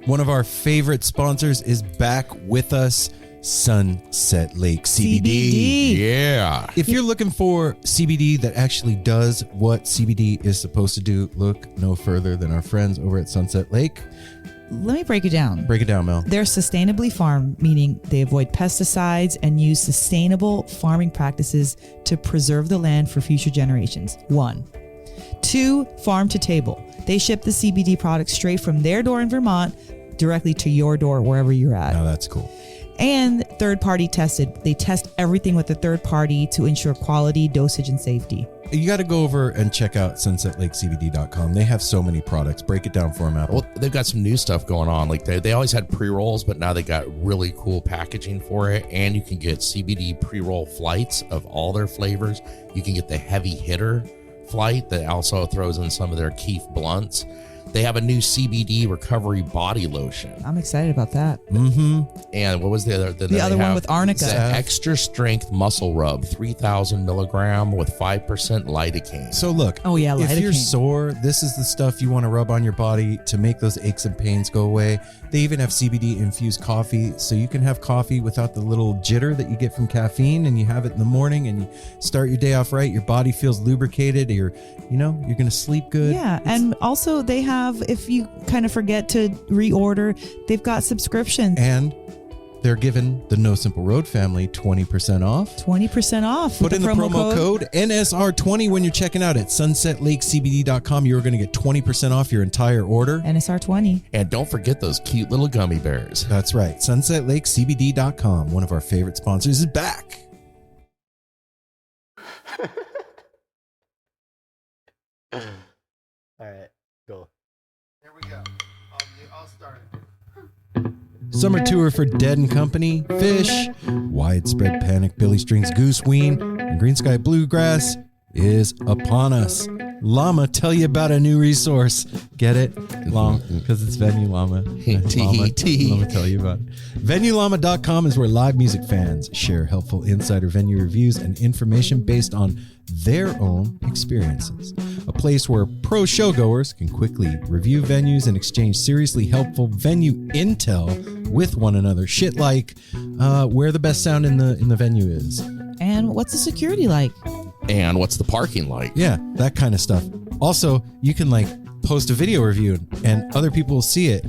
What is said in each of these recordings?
One of our favorite sponsors is back with us, Sunset Lake CBD. Yeah. If you're looking for CBD that actually does what CBD is supposed to do, look no further than our friends over at Sunset Lake. Let me break it down. Break it down, Mel. They're sustainably farmed, meaning they avoid pesticides and use sustainable farming practices to preserve the land for future generations. 1. 2, farm to table. They ship the CBD products straight from their door in Vermont directly to your door wherever you're at. Oh, that's cool. And third party tested. They test everything with a third party to ensure quality, dosage, and safety. You got to go over and check out sunsetlakecbd.com. They have so many products. Break it down for them, Apple. Well, they've got some new stuff going on. Like they always had pre-rolls, but now they got really cool packaging for it. And you can get CBD pre-roll flights of all their flavors. You can get the heavy hitter flight that also throws in some of their Keef blunts. They have a new CBD recovery body lotion. I'm excited about that. Mm-hmm. And what was the other? The other one with arnica. The extra strength muscle rub, 3,000 milligram with 5% lidocaine. So look, Oh, yeah, if you're lidocaine. sore, this is the stuff you want to rub on your body to make those aches and pains go away. They even have CBD infused coffee, so you can have coffee without the little jitter that you get from caffeine, and you have it in the morning and you start your day off right. Your body feels lubricated. You're going to sleep good. Yeah, and also they have, if you kind of forget to reorder, they've got subscriptions. And they're giving the No Simple Road family 20% off. 20% off. Put with in the promo code NSR20 when you're checking out at sunsetlakecbd.com. You're going to get 20% off your entire order. NSR20. And don't forget those cute little gummy bears. That's right. sunsetlakecbd.com. One of our favorite sponsors is back. All right, go. Here we go. I'll start it. Summer tour for Dead and Company, Fish, Widespread Panic, Billy Strings, Gooseween, and Green Sky Bluegrass is upon us. Llama, tell you about a new resource. Get it? Llama, because it's Venue Llama. Llama tell you about it. VenueLlama.com is where live music fans share helpful insider venue reviews and information based on their own experiences. A place where pro showgoers can quickly review venues and exchange seriously helpful venue intel with one another. Shit like where the best sound in the venue is. And what's the security like? And what's the parking like? Yeah, that kind of stuff. Also, you can post a video review and other people will see it.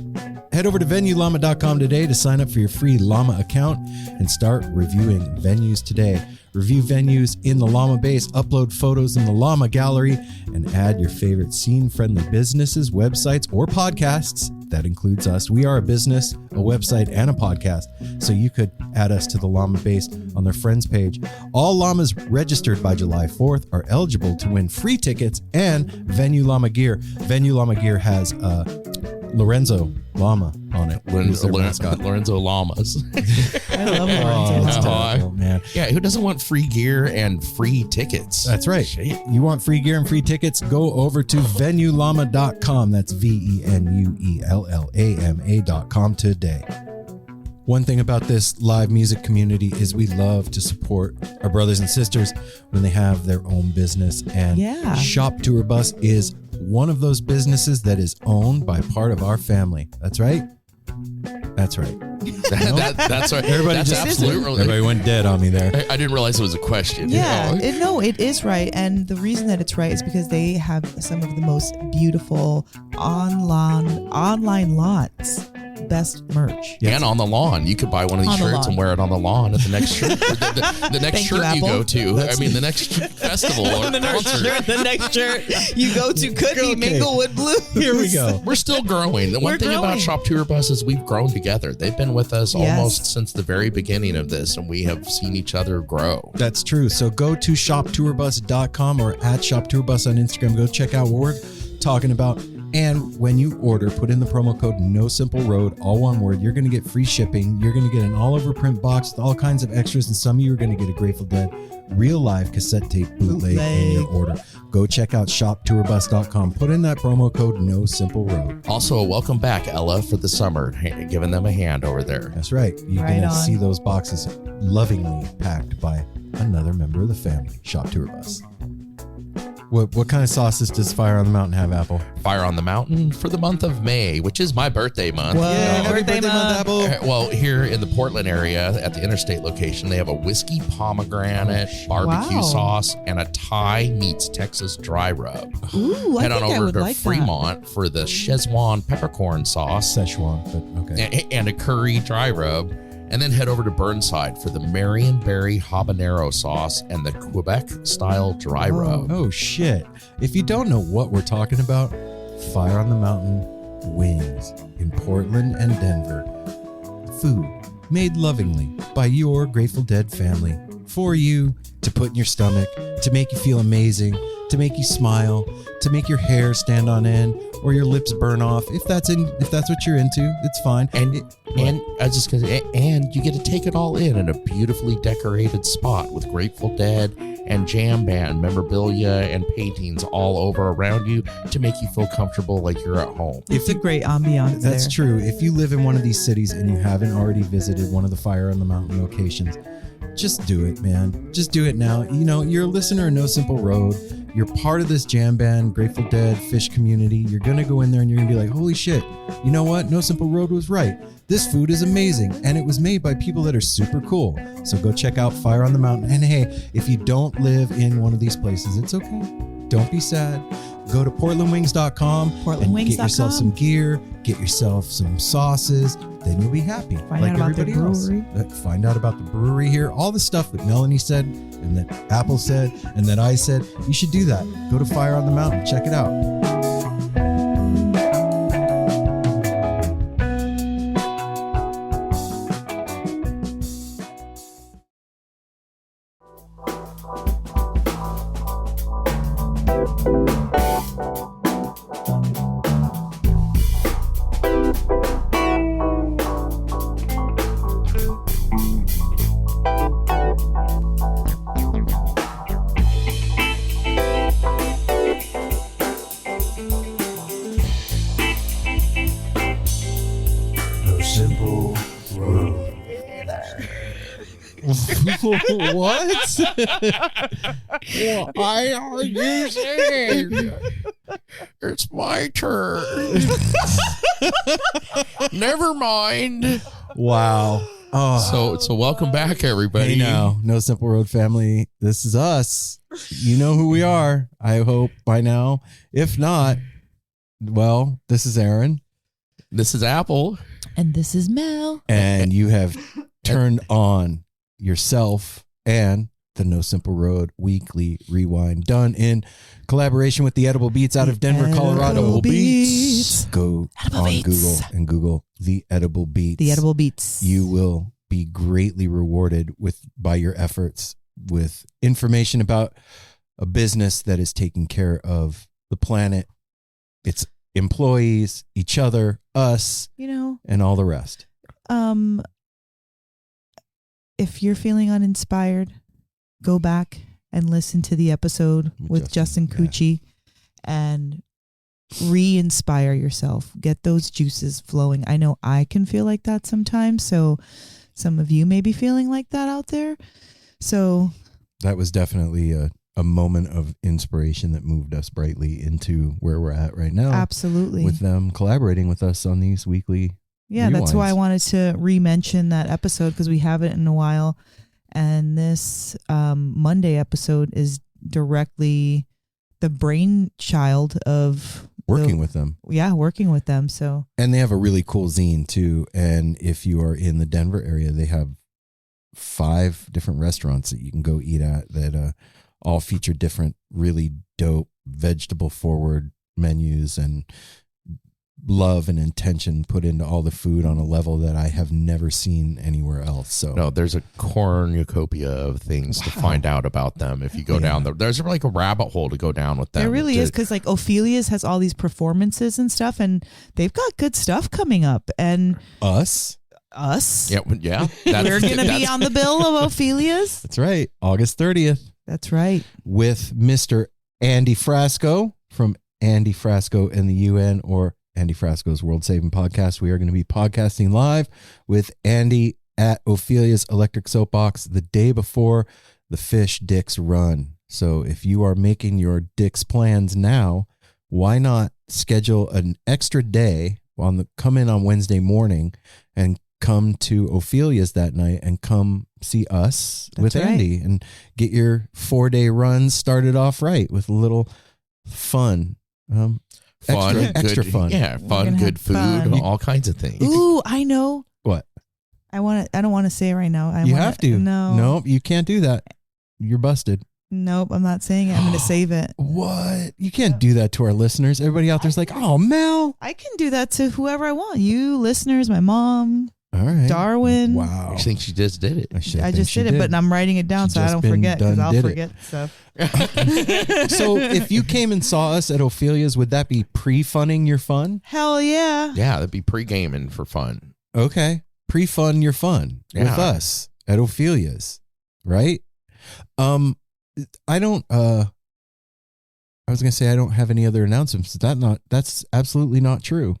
Head over to VenueLlama.com today to sign up for your free Llama account and start reviewing venues today. Review venues in the Llama base, upload photos in the Llama gallery, and add your favorite scene-friendly businesses, websites, or podcasts. That includes us. We are a business, a website, and a podcast, so you could add us to the Llama base on their friends page. All Llamas registered by July 4th are eligible to win free tickets and Venue Llama gear. Venue Llama gear has Lorenzo Llama on it. Who's their mascot. Lorenzo Llamas. I love Oh, Lorenzo. that's terrible, man. Yeah, who doesn't want free gear and free tickets? That's right. Shit. You want free gear and free tickets? Go over to VenueLlama.com. That's VenueLlama.com today. One thing about this live music community is we love to support our brothers and sisters when they have their own business. And Yeah. Shop Tour Bus is one of those businesses that is owned by part of our family. That's right. That's right. That's right. Everybody That's just absolutely. everybody went dead on me there. I didn't realize it was a question. Yeah, You know? it is right. And the reason that it's right is because they have some of the most beautiful online lots. Best merch. Yes. And on the lawn, you could buy one of these On the shirts lawn. and wear it on the lawn at the next shirt. The next Thank you, shirt you Apple. go to. The next festival or concert. The next shirt you go to could be Okay. Minglewood Blues. Here we go. We're still growing. The one We're thing about growing. Shop Tour Bus is we've grown together. They've been with us Yes. almost since the very beginning of this, and we have seen each other grow. That's true. So go to shoptourbus.com or at shoptourbus on Instagram. Go check out what we're talking about. And when you order, put in the promo code NOSIMPLEROAD, all one word. You're going to get free shipping. You're going to get an all-over print box with all kinds of extras. And some of you are going to get a Grateful Dead real live cassette tape bootleg in your order. Go check out shoptourbus.com. Put in that promo code NOSIMPLEROAD. Also, welcome back, Ella, for the summer. Giving them a hand over there. That's right. You're Right going to on. see those boxes lovingly packed by another member of the family, Shop Tour Bus. What kind of sauces does Fire on the Mountain have, Apple? Fire on the Mountain for the month of May, which is my birthday month. Whoa. Yeah, happy birthday birthday month, Apple. Well, here in the Portland area at the interstate location, they have a whiskey pomegranate barbecue Wow. sauce and a Thai meets Texas dry rub. Ooh, I Head on think I over would to like that. Fremont for the Szechuan peppercorn sauce Szechuan, but okay. and a curry dry rub. And then head over to Burnside for the Marionberry habanero sauce and the Quebec-style dry rub. Oh, shit. If you don't know what we're talking about, Fire on the Mountain wings in Portland and Denver. Food made lovingly by your Grateful Dead family for you to put in your stomach, to make you feel amazing, to make you smile, to make your hair stand on end or your lips burn off. If that's what you're into, it's fine. And I was just gonna say, and you get to take it all in a beautifully decorated spot with Grateful Dead and jam band memorabilia and paintings all over around you to make you feel comfortable like you're at home. It's a great ambiance there. That's true. If you live in one of these cities and you haven't already visited one of the Fire on the Mountain locations, just do it, man. Just do it now. You know, you're a listener of No Simple Road. You're part of this jam band, Grateful Dead, Fish community. You're going to go in there and you're going to be like, holy shit, you know what? No Simple Road was right. This food is amazing. And it was made by people that are super cool. So go check out Fire on the Mountain. And hey, if you don't live in one of these places, it's okay. Don't be sad. Go to portlandwings.com and get yourself some gear, get yourself some sauces. Then you'll be happy. Find out about the brewery. Find out about the brewery here. All the stuff that Melanie said and that Apple said and that I said. You should do that. Go to Fire on the Mountain. Check it out. What? Why are you saying it's my turn? Never mind. Wow. Oh. So welcome back, everybody. Hey now, No Simple Road family. This is us. You know who we are, I hope, by now. If not, well, this is Aaron. This is Apple. And this is Mel. And you have turned on yourself and the No Simple Road Weekly Rewind, done in collaboration with the Edible Beats out of Denver, Colorado. Edible Beats. Go Edible on Beats. Google and Google the Edible Beats. The Edible Beats. You will be greatly rewarded by your efforts with information about a business that is taking care of the planet, its employees, each other, us, and all the rest. If you're feeling uninspired, go back and listen to the episode with Justin Cucci and re-inspire yourself. Get those juices flowing. I know I can feel like that sometimes, so some of you may be feeling like that out there. So that was definitely a moment of inspiration that moved us brightly into where we're at right now. Absolutely. With them collaborating with us on these weekly Yeah, rewinds. That's why I wanted to re-mention that episode because we haven't in a while. And this Monday episode is directly the brainchild of working with them. Yeah, working with them. So, and they have a really cool zine too. And if you are in the Denver area, they have 5 different restaurants that you can go eat at that all feature different, really dope vegetable forward menus and love and intention put into all the food on a level that I have never seen anywhere else. So no, there's a cornucopia of things to find out about them if you go down there. There's like a rabbit hole to go down with them. There really is, because like Ophelia's has all these performances and stuff, and they've got good stuff coming up. And us. Yeah. We're going to be on the bill of Ophelia's. That's right. August 30th. That's right. With Mr. Andy Frasco from Andy Frasco and the UN, or Andy Frasco's World Saving Podcast. We are going to be podcasting live with Andy at Ophelia's Electric Soapbox the day before the Fish Dicks run. So if you are making your Dick's plans now, why not schedule an extra day come in on Wednesday morning and come to Ophelia's that night and come see us with right. Andy and get your 4-day run started off right with a little fun. Extra good, fun. Yeah, We're fun, gonna good have food, fun. all kinds of things. Ooh, I know. What? I don't want to say it right now. You have to. No. Nope, you can't do that. You're busted. Nope, I'm not saying it. I'm going to save it. What? You can't do that to our listeners. Everybody out there's like, oh, Mel. I can do that to whoever I want. You listeners, my mom, All right. Darwin. Wow. I think she just did it. I just did it, but I'm writing it down She so I just don't been forget because done I'll did it. forget stuff. So if you came and saw us at Ophelia's, would that be pre-funning your fun? Hell yeah. Yeah, that'd be pre-gaming for fun. Okay. Pre-fun your fun with Yeah. us at Ophelia's, right? I don't I was going to say I don't have any other announcements. That's absolutely not true.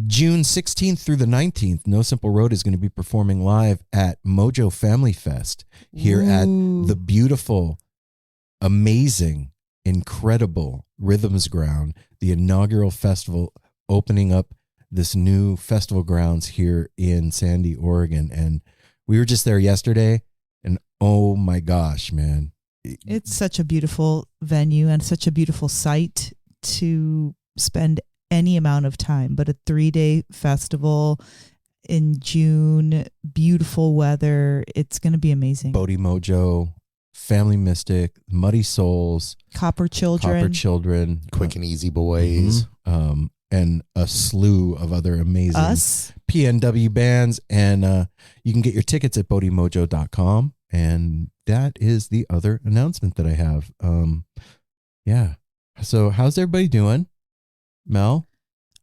June 16th through the 19th, No Simple Road is going to be performing live at Mojo Family Fest here at the beautiful, amazing, incredible Rhythms Ground, the inaugural festival opening up this new festival grounds here in Sandy, Oregon. And we were just there yesterday, and oh my gosh, man. It's such a beautiful venue and such a beautiful site to spend any amount of time, but a 3-day festival in June, beautiful weather. It's going to be amazing. Bodhi Mojo, Family Mystic, Muddy Souls, Copper Children, Quick and Easy Boys. and a slew of other amazing Us. PNW bands. And you can get your tickets at bodhimojo.com. And that is the other announcement that I have. Yeah. So how's everybody doing? Mel?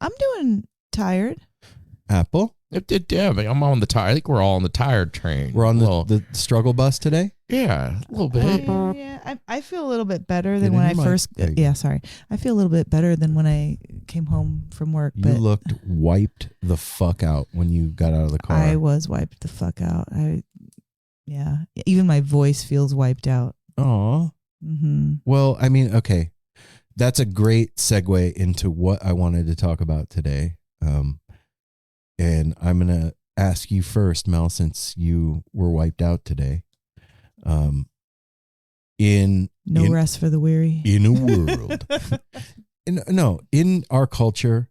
I'm doing tired. Apple? Yeah, but I'm on the tired. I think we're all on the tired train. We're on Well, the struggle bus today? yeah, a little bit. Yeah, I feel a little bit better Get than when in I your mic. first. There you go. Yeah, sorry. I feel a little bit better than when I came home from work. You But looked wiped the fuck out when you got out of the car. I was wiped the fuck out. Even my voice feels wiped out. Aw. Mm-hmm. Well, I mean, okay. That's a great segue into what I wanted to talk about today. And I'm going to ask you first, Mel, since you were wiped out today. In Rest for the weary. a world. In our culture,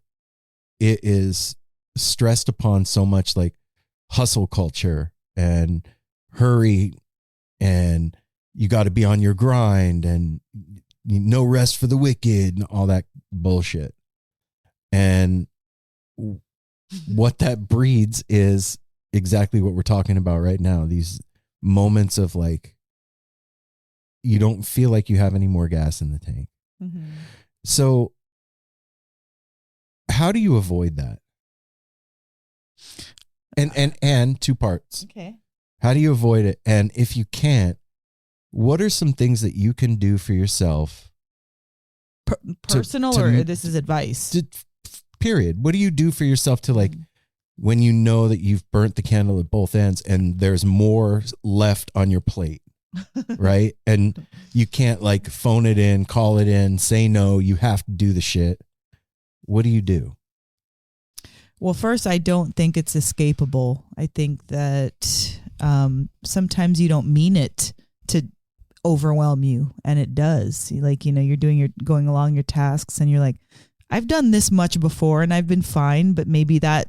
it is stressed upon so much, like hustle culture and hurry, and you got to be on your grind, and no rest for the wicked, and all that bullshit. And what that breeds is exactly what we're talking about right now. These moments of like, you don't feel like you have any more gas in the tank. Mm-hmm. So how do you avoid that? And two parts. Okay. How do you avoid it? And if you can't, what are some things that you can do for yourself? Personal to- or this is advice? Period. What do you do for yourself to like, when you know that you've burnt the candle at both ends and there's more left on your plate, right? And you can't like phone it in, call it in, say no, you have to do the shit. What do you do? Well, first, I don't think it's escapable. I think that sometimes you don't mean it to overwhelm you, and it does. Like, you're going along your tasks, and you're like, I've done this much before, and I've been fine, but maybe that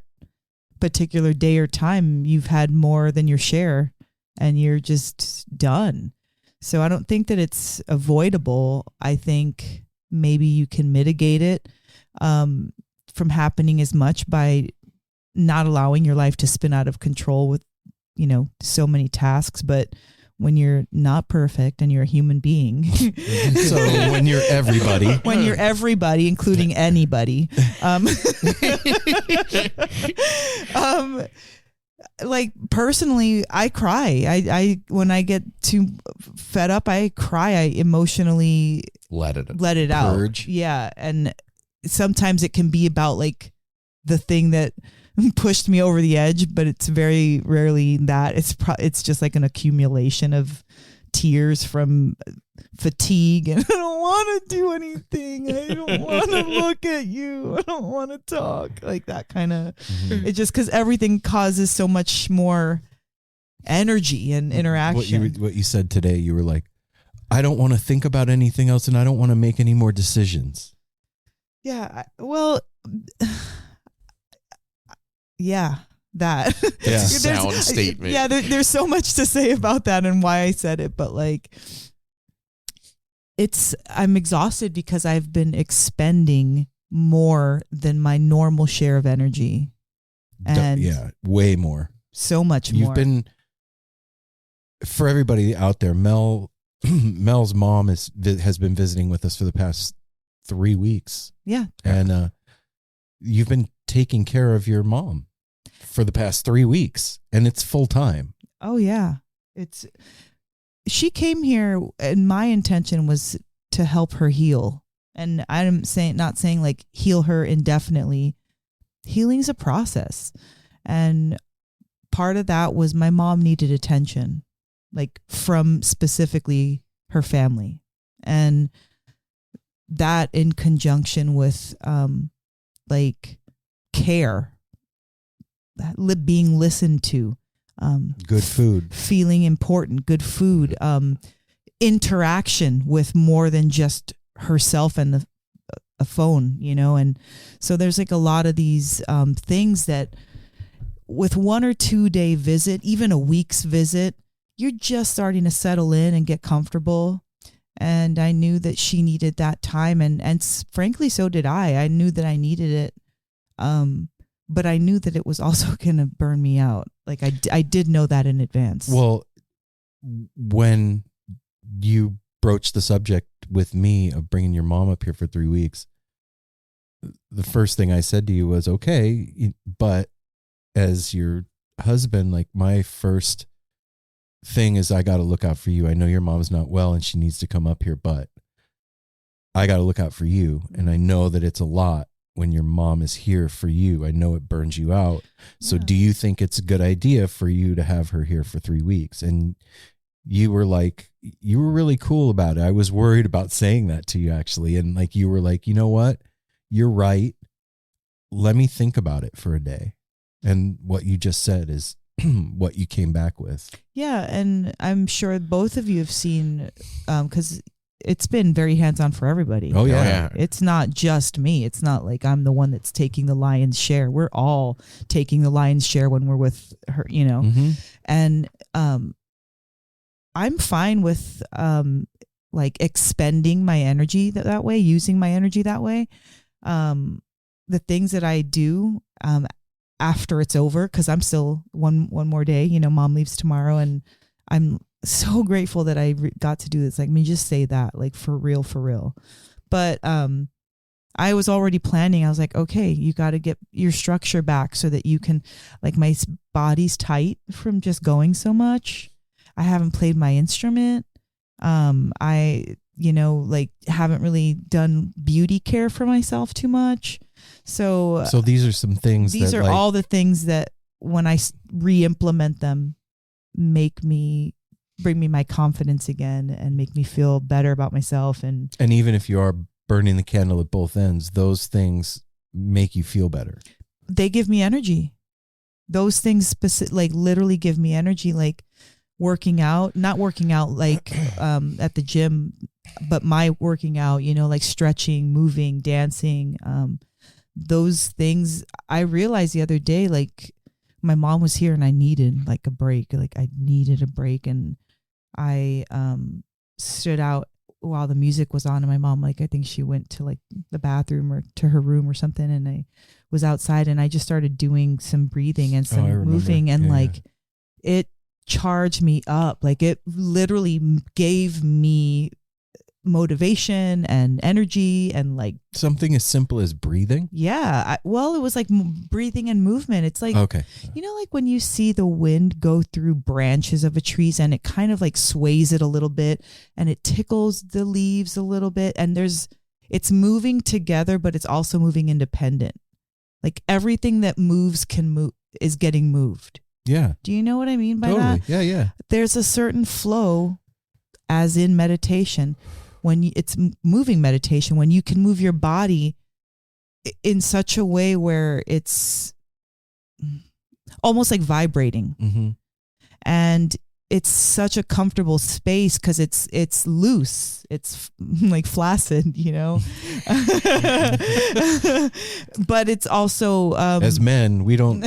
particular day or time, you've had more than your share, and you're just done. So I don't think that it's avoidable. I think maybe you can mitigate it from happening as much by not allowing your life to spin out of control with, so many tasks. But when you're not perfect and you're a human being, So when you're everybody, including anybody, like personally, I cry. I when I get too fed up, I cry. I emotionally Let it out. Purge. Yeah, and sometimes it can be about like the thing that pushed me over the edge, but it's very rarely that. It's just like an accumulation of tears from fatigue, and I don't want to do anything. I don't want to look at you. I don't want to talk, like that kind of. It's just because everything causes so much more energy and interaction. What you said today, you were like, I don't want to think about anything else, and I don't want to make any more decisions. Yeah. Well, yeah. That. That's a sound statement. Yeah, there's so much to say about that and why I said it, but like, I'm exhausted because I've been expending more than my normal share of energy, and way more, so much more. You've been, for everybody out there, Mel's mom has been visiting with us for the past 3 weeks. Yeah, and you've been taking care of your mom for the past 3 weeks, and it's full time. Oh yeah. She came here and my intention was to help her heal. And I'm not saying like heal her indefinitely. Healing's a process. And part of that was my mom needed attention, like from specifically her family. And that in conjunction with like care, being listened to, good food, feeling important, good food, interaction with more than just herself and a phone, and so there's like a lot of these things that with 1 or 2 day visit, even a week's visit, you're just starting to settle in and get comfortable. And I knew that she needed that time, and frankly, so did I. I knew that I needed it. But I knew that it was also going to burn me out. Like I did know that in advance. Well, when you broached the subject with me of bringing your mom up here for 3 weeks, the first thing I said to you was, okay, but as your husband, like my first thing is I got to look out for you. I know your mom's not well and she needs to come up here, but I got to look out for you. And I know that it's a lot when your mom is here for you. I know it burns you out. So do you think it's a good idea for you to have her here for 3 weeks? And you were really cool about it. I was worried about saying that to you actually. And like, you were like, you know what? You're right. Let me think about it for a day. And what you just said is what you came back with. Yeah. And I'm sure both of you have seen, because it's been very hands-on for everybody. Oh yeah. It's not just me. It's not like I'm the one that's taking the lion's share. We're all taking the lion's share when we're with her, and I'm fine with like expending my energy that way, using my energy that way. The things that I do after it's over, because I'm still one more day, mom leaves tomorrow, and I'm so grateful that I got to do this. Like, just say that, like, for real. But I was already planning. I was like, okay, you got to get your structure back so that you can, like, my body's tight from just going so much. I haven't played my instrument. I, haven't really done beauty care for myself too much. So these are some things. These are all the things that when I re-implement them, bring me my confidence again and make me feel better about myself. And even if you are burning the candle at both ends, those things make you feel better. They give me energy. Those things literally give me energy, like not working out like at the gym, but my working out, like stretching, moving, dancing, those things. I realized the other day, like, my mom was here and I needed like a break. Like, I needed a break, and I stood out while the music was on, and my mom, like, I think she went to like the bathroom or to her room or something, and I was outside and I just started doing some breathing and some moving, and it charged me up. Like, it literally gave me motivation and energy, and like something as simple as breathing. Yeah. It was like breathing and movement. It's like, okay, like when you see the wind go through branches of a tree and it kind of like sways it a little bit and it tickles the leaves a little bit, and it's moving together, but it's also moving independent. Like, everything that moves is getting moved. Yeah. Do you know what I mean by that? Yeah. There's a certain flow as in meditation, it's moving meditation, when you can move your body in such a way where it's almost like vibrating. Mm-hmm. And it's such a comfortable space because it's loose. It's like flaccid, you know. But it's also as men, we don't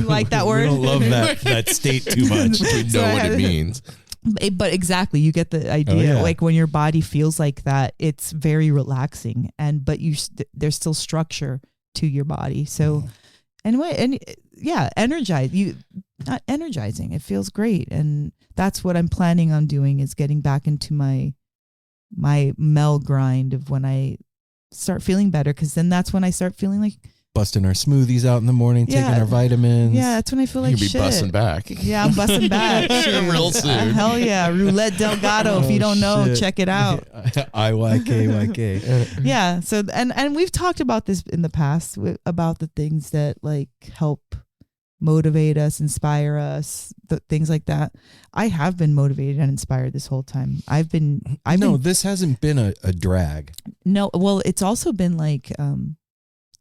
like that word. We don't love that state too much. We know what it means. But exactly, you get the idea. Oh, yeah. Like when your body feels like that, it's very relaxing. But there's still structure to your body. So anyway, not energizing. It feels great, and that's what I'm planning on doing, is getting back into my Mel grind of when I start feeling better, because then that's when I start feeling like busting our smoothies out in the morning, taking our vitamins. Yeah, that's when I feel like You'll be shit. busting back. Yeah, I'm busting back. Real soon. Hell yeah, Roulette Delgado. If you don't know, shit. check it out. IYKYK. Yeah. So and we've talked about this in the past about the things that like help motivate us, inspire us, things like that. I have been motivated and inspired this whole time. This hasn't been a drag. No, well, it's also been like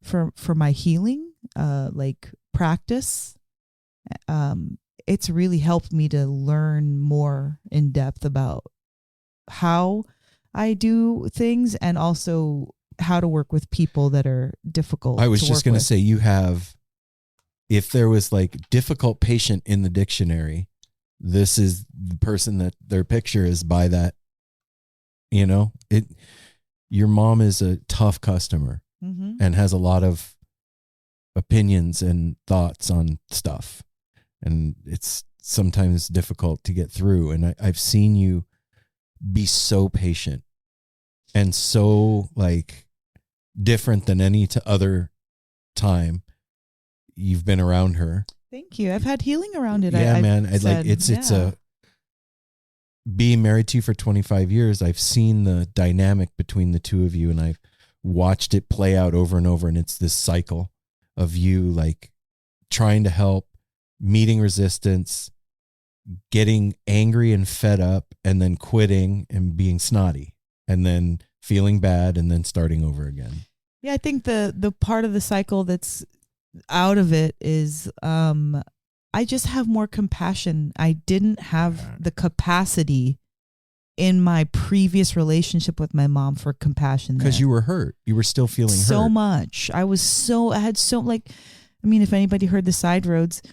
for my healing, like practice. It's really helped me to learn more in depth about how I do things, and also how to work with people that are difficult. I was just going to say, you have, if there was like difficult patient in the dictionary, this is the person that their picture is by that, you know, your mom is a tough customer and has a lot of opinions and thoughts on stuff. And it's sometimes difficult to get through. And I've seen you be so patient and so like different than any other time you've been around her. Thank you. I've had healing around it. Yeah, man. It's being married to you for 25 years. I've seen the dynamic between the two of you, and I've watched it play out over and over. And it's this cycle of you like trying to help, meeting resistance, getting angry and fed up, and then quitting and being snotty, and then feeling bad, and then starting over again. Yeah, I think the part of the cycle that's out of it is I just have more compassion. I didn't have the capacity in my previous relationship with my mom for compassion, because you were hurt. You were still feeling so hurt much. I had so like, I mean, if anybody heard the Side Roads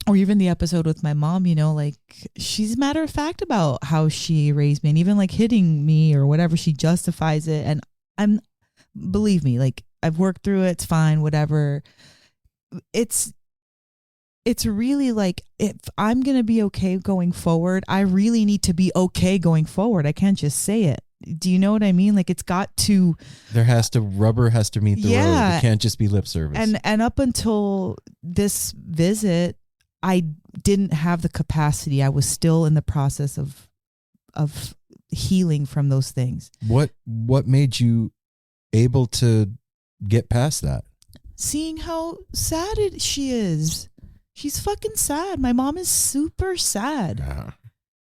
or even the episode with my mom, you know, like she's matter of fact about how she raised me, and even like hitting me or whatever, she justifies it. And believe me, like I've worked through it. It's fine, whatever. It's really like, if I'm going to be okay going forward, I really need to be okay going forward. I can't just say it. Do you know what I mean? Like it's got to, rubber has to meet the road. It can't just be lip service. And up until this visit, I didn't have the capacity. I was still in the process of healing from those things. What made you able to get past that? Seeing how sad she is. She's fucking sad. My mom is super sad. Yeah.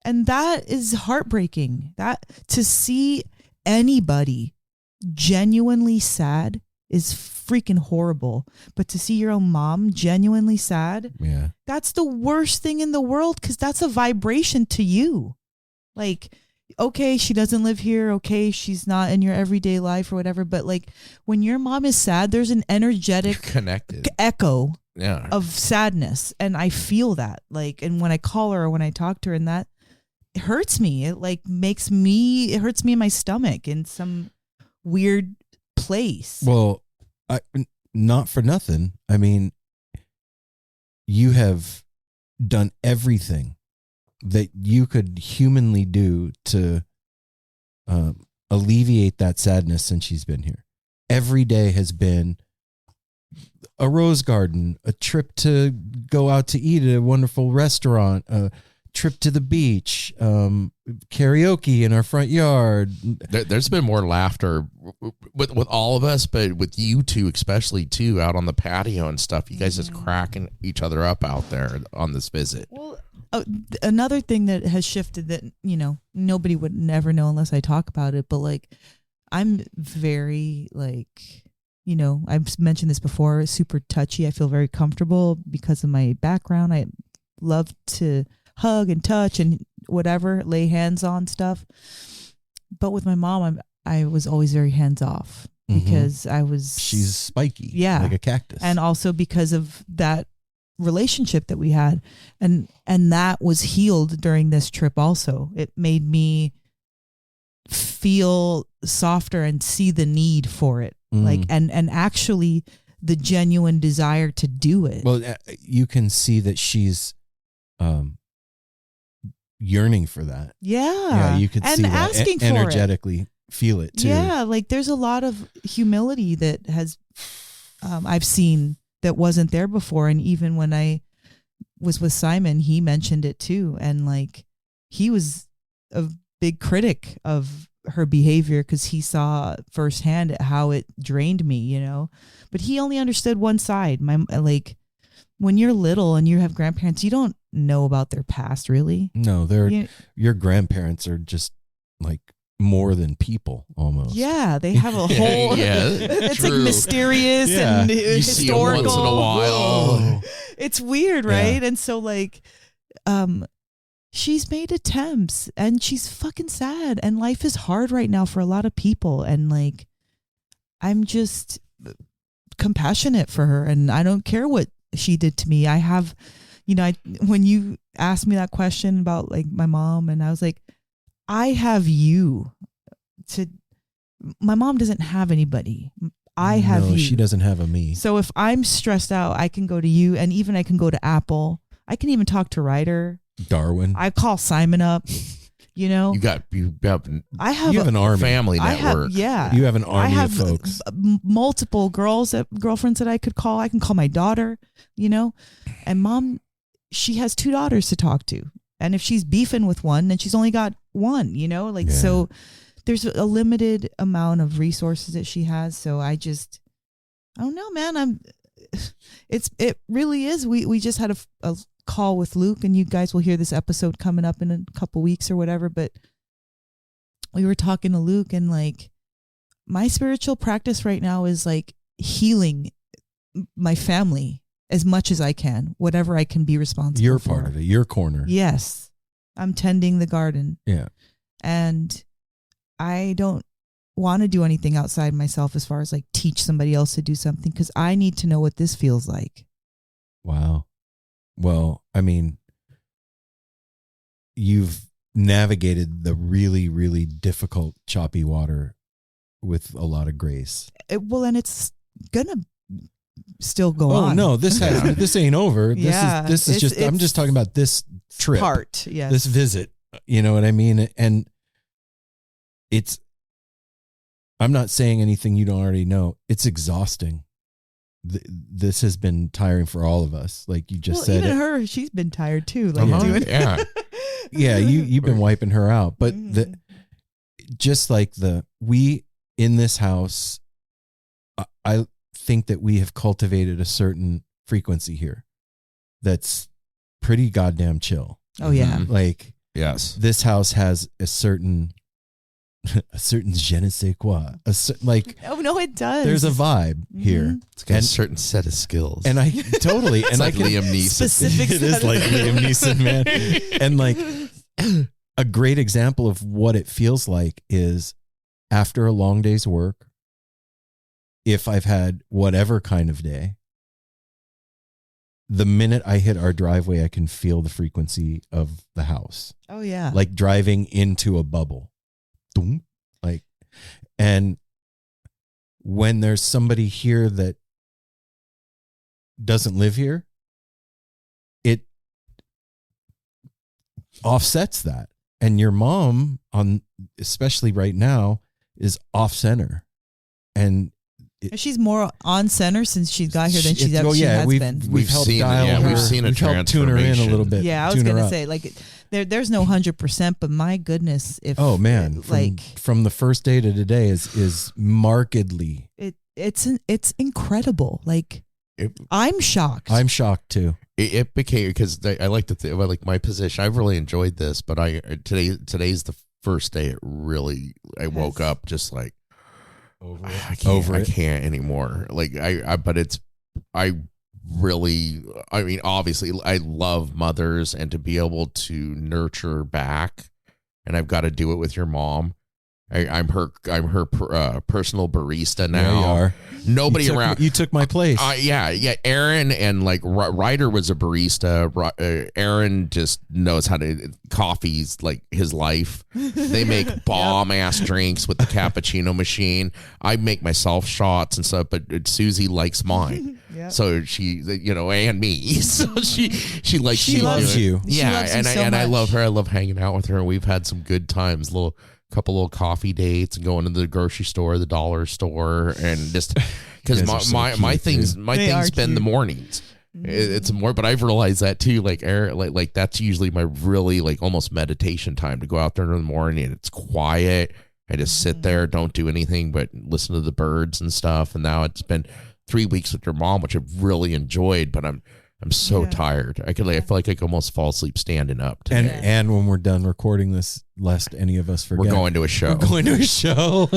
And that is heartbreaking. That to see anybody genuinely sad is freaking horrible. But to see your own mom genuinely sad, that's the worst thing in the world, because that's a vibration to you. Like, okay, she doesn't live here. Okay, she's not in your everyday life or whatever. But like when your mom is sad, there's an energetic echo of sadness. And I feel that. Like, and when I call her or when I talk to her, and that it hurts me. It like it hurts me in my stomach in some weird place. Well, not for nothing. I mean, you have done everything that you could humanly do to alleviate that sadness since she's been here. Every day has been a rose garden, a trip to go out to eat at a wonderful restaurant, a trip to the beach, karaoke in our front yard. There's been more laughter with all of us, but with you two especially too, out on the patio and stuff. You guys just cracking each other up out there on this visit. Well, Another thing that has shifted that, nobody would never know unless I talk about it, but like, I'm very like, I've mentioned this before, super touchy. I feel very comfortable because of my background. I love to hug and touch and whatever, lay hands on stuff. But with my mom, I was always very hands off because she's spiky, like a cactus. And also because of that relationship that we had. And that was healed during this trip also. It made me feel softer and see the need for it. Like, and actually the genuine desire to do it. Well, you can see that she's yearning for that. Yeah. You could see that asking for energetically feel it too. Yeah. Like there's a lot of humility that has, I've seen that wasn't there before. And even when I was with Simon, he mentioned it too. And like, he was a big critic of her behavior because he saw firsthand how it drained me, but he only understood one side. Like when you're little and you have grandparents, you don't know about their past really. No, your grandparents are just like more than people almost. Yeah, they have a whole it's true. like mysterious and you historical. See them once in a while. Whoa. It's weird, right? And so like she's made attempts and she's fucking sad and life is hard right now for a lot of people, and like I'm just compassionate for her and I don't care what she did to me. I have, when you asked me that question about like my mom, and I was like, I have you my mom doesn't have anybody. I have you. She doesn't have a me. So if I'm stressed out, I can go to you, and even I can go to Apple. I can even talk to Ryder. Darwin. I call Simon up. You have I have an army. Family network. You have an army of folks. Multiple girlfriends that I could call. I can call my daughter, and mom, she has 2 daughters to talk to. And if she's beefing with one, then she's only got one, so there's a limited amount of resources that she has. So I don't know, man. It really is. We just had a call with Luke, and you guys will hear this episode coming up in a couple weeks or whatever, but we were talking to Luke, and like my spiritual practice right now is like healing my family as much as I can, whatever I can be responsible Your for. part of it, your corner. Yes. I'm tending the garden. Yeah. And I don't want to do anything outside myself as far as like teach somebody else to do something, because I need to know what this feels like. Wow. Well, I mean, you've navigated the really, really difficult, choppy water with a lot of grace. And it's gonna still go on. on. No, this ain't over. This is just. I'm just talking about this trip part. Yes. This visit. You know what I mean? And I'm not saying anything you don't already know. It's exhausting. This has been tiring for all of us. Like you just said, even her, she's been tired too. Like doing you've been wiping her out. But we in this house, I think that we have cultivated a certain frequency here that's pretty goddamn chill. Oh yeah. Like yes, this house has a certain je ne sais quoi. Oh no, it does. There's a vibe here. It's got a certain set of skills. And I totally it's like Liam Neeson. Specific it is like Liam Neeson, man. And like a great example of what it feels like is after a long day's work, if I've had whatever kind of day, the minute I hit our driveway, I can feel the frequency of the house. Oh yeah. Like driving into a bubble. Like, and when there's somebody here that doesn't live here, it offsets that. And your mom, especially right now, is off center, and she's more on center since she got here than she has been. We've helped seen dial her. We've seen a helped tune her in a little bit. Yeah, I was gonna say like there's no 100%, but my goodness, if from the first day to today is markedly. It's incredible. Like I'm shocked. I'm shocked too. It became, because I like to like my position. I've really enjoyed this, but today's the first day it really, I woke up just like, I can't anymore. Like I mean, obviously I love mothers, and to be able to nurture back, and I've got to do it with your mom. I'm her personal barista now. There you are. Nobody around. You took my place. Yeah. Aaron and like Ryder was a barista. Aaron just knows how to. Coffee's like his life. They make bomb ass drinks with the cappuccino machine. I make myself shots and stuff, but Susie likes mine. Yep. So she, and me. So she likes. She loves you. Yeah, loves you so I much. love her. I love hanging out with her. We've had some good times. Couple little coffee dates and going to the grocery store, the dollar store, and just because my things spend the mornings. It's more, but I've realized that too. Like like that's usually my really like almost meditation time, to go out there in the morning and it's quiet. I just sit there, don't do anything but listen to the birds and stuff. And now it's been 3 weeks with your mom, which I've really enjoyed, but I'm so tired. I feel like I could almost fall asleep standing up today. And when we're done recording this, lest any of us forget, we're going to a show.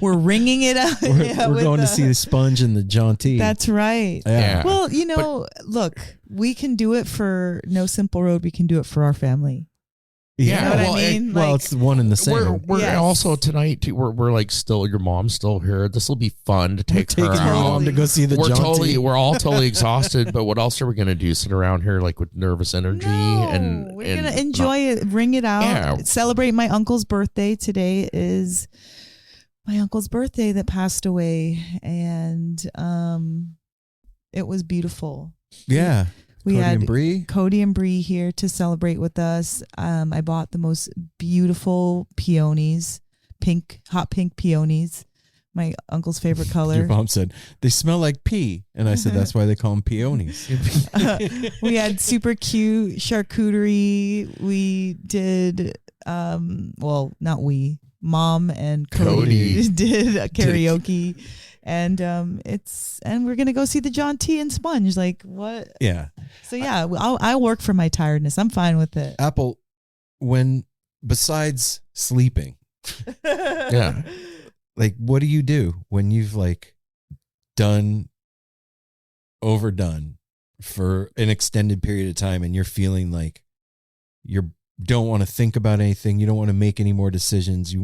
We're ringing it up. We're going to see the Sponge and the John T. That's right. Yeah. Well, look, we can do it for No Simple Road. We can do it for our family. Yeah, You know what I mean? Well, it's one and the same. We're also tonight too. We're like still, your mom's still here. This will be fun to take her Taking your out. mom to go see the John T. We're all totally exhausted. But what else are we gonna do? Sit around here like with nervous energy? We're gonna enjoy it. Ring it out. Yeah. Celebrate my uncle's birthday. Today is my uncle's birthday that passed away, and it was beautiful. Yeah. We Cody had and Bree. Cody and Bree here to celebrate with us. I bought the most beautiful peonies, hot pink peonies, my uncle's favorite color. Your mom said, they smell like pea. And I said, that's why they call them peonies. We had super cute charcuterie. We did, not we, Mom and Cody did a karaoke. And we're gonna go see the John T and Sponge. Like what? Yeah. So yeah, I'll work for my tiredness. I'm fine with it. Apple, besides sleeping, Yeah. like what do you do when you've like overdone for an extended period of time, and you're feeling like you don't want to think about anything, you don't want to make any more decisions,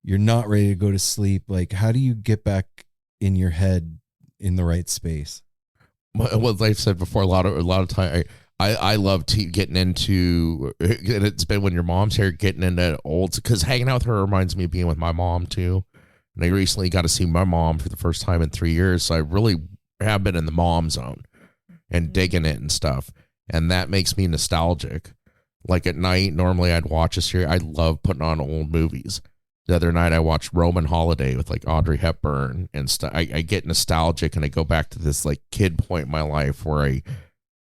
you're not ready to go to sleep? Like, how do you get back in your head in the right space? Well, like I've said before, a lot of time I love getting into, and it's been when your mom's here, getting into old, because hanging out with her reminds me of being with my mom too. And I recently got to see my mom for the first time in 3 years, so I really have been in the mom zone and digging it and stuff, and that makes me nostalgic. Like at night, normally I'd watch a series. I love putting on old movies. The other night I watched Roman Holiday with like Audrey Hepburn and stuff. I get nostalgic, and I go back to this like kid point in my life where I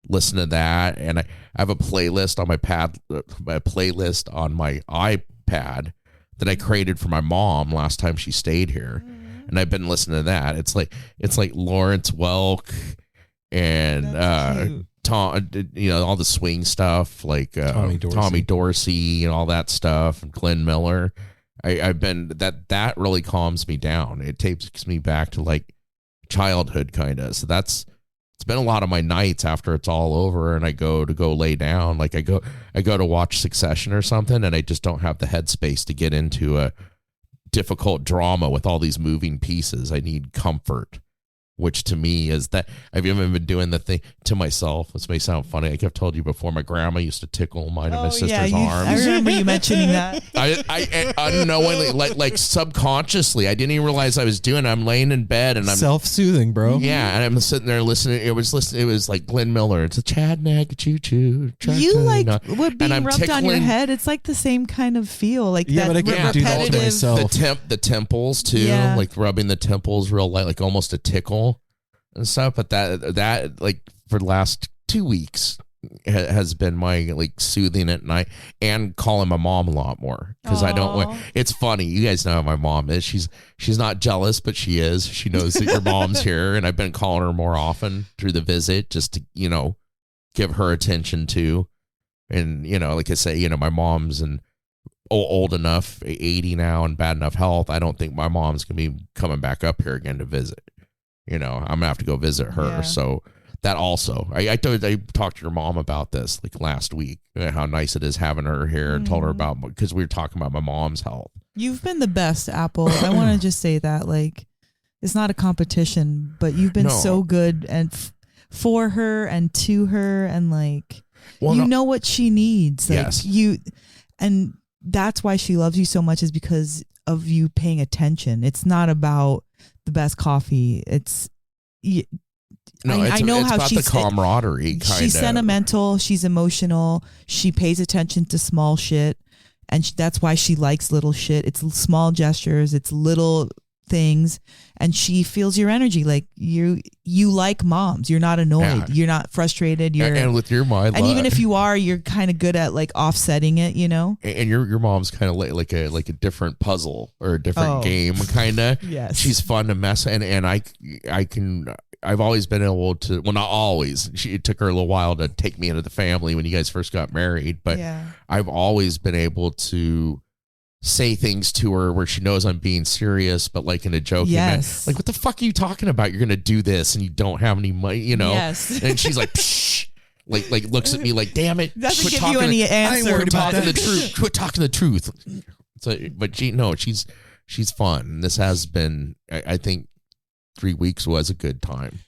listen to that, and I have a playlist on my playlist on my iPad that I created for my mom last time she stayed here, and I've been listening to that. It's like Lawrence Welk and Tom, all the swing stuff, like Tommy Dorsey and all that stuff, and Glenn Miller. I've been that really calms me down. It takes me back to like childhood kind of. So it's been a lot of my nights after it's all over and I go lay down. Like I go to watch Succession or something, and I just don't have the headspace to get into a difficult drama with all these moving pieces. I need comfort, which to me is that I've even been doing the thing to myself. This may sound funny. Like I've told you before, my grandma used to tickle mine of my sister's arms. I remember you mentioning that. I unknowingly, like subconsciously, I didn't even realize I was doing it. I'm laying in bed and I'm self-soothing, bro. Yeah, and I'm sitting there listening. It was like Glenn Miller. It's a Chad Nag choo choo. You like what being rubbed on your head? It's like the same kind of feel. Like yeah, that but I can't do that to myself. The temples too, like rubbing the temples real light, like almost a tickle and stuff. But that like for the last 2 weeks, has been my like soothing at night, and calling my mom a lot more because I don't want. It's funny, you guys know how my mom is. She's not jealous, but she is. She knows that your mom's here, and I've been calling her more often through the visit just to give her attention too. And like I say, my mom's old enough, 80 now, and bad enough health. I don't think my mom's gonna be coming back up here again to visit. I'm gonna have to go visit her. Yeah. So that also, I talked to your mom about this like last week, how nice it is having her here, and told her about, because we were talking about my mom's health. You've been the best, Apple. I want to just say that, like, it's not a competition, but you've been so good and for her and to her, and like, know what she needs. Like, yes. And that's why she loves you so much, is because of you paying attention. It's not about the best coffee. I know how she's the camaraderie. She's sentimental. She's emotional. She pays attention to small shit, and that's why she likes little shit. It's small gestures. It's little things, and she feels your energy. Like you like moms. You're not annoyed. Yeah. You're not frustrated. And with your mom, and even if you are, you're kind of good at like offsetting it. And your mom's kind of like a different puzzle or a different game, kind of. Yes, she's fun to mess, and I've always been able to, well, not always. It took her a little while to take me into the family when you guys first got married, but I've always been able to say things to her where she knows I'm being serious, but like in a joking manner. Like, what the fuck are you talking about? You're going to do this and you don't have any money, Yes. And she's like, psh, like looks at me like, damn it. Doesn't give you any answer. I ain't worried about the truth. Quit talking the truth. So, but she's fun. This has been, I think, 3 weeks was a good time.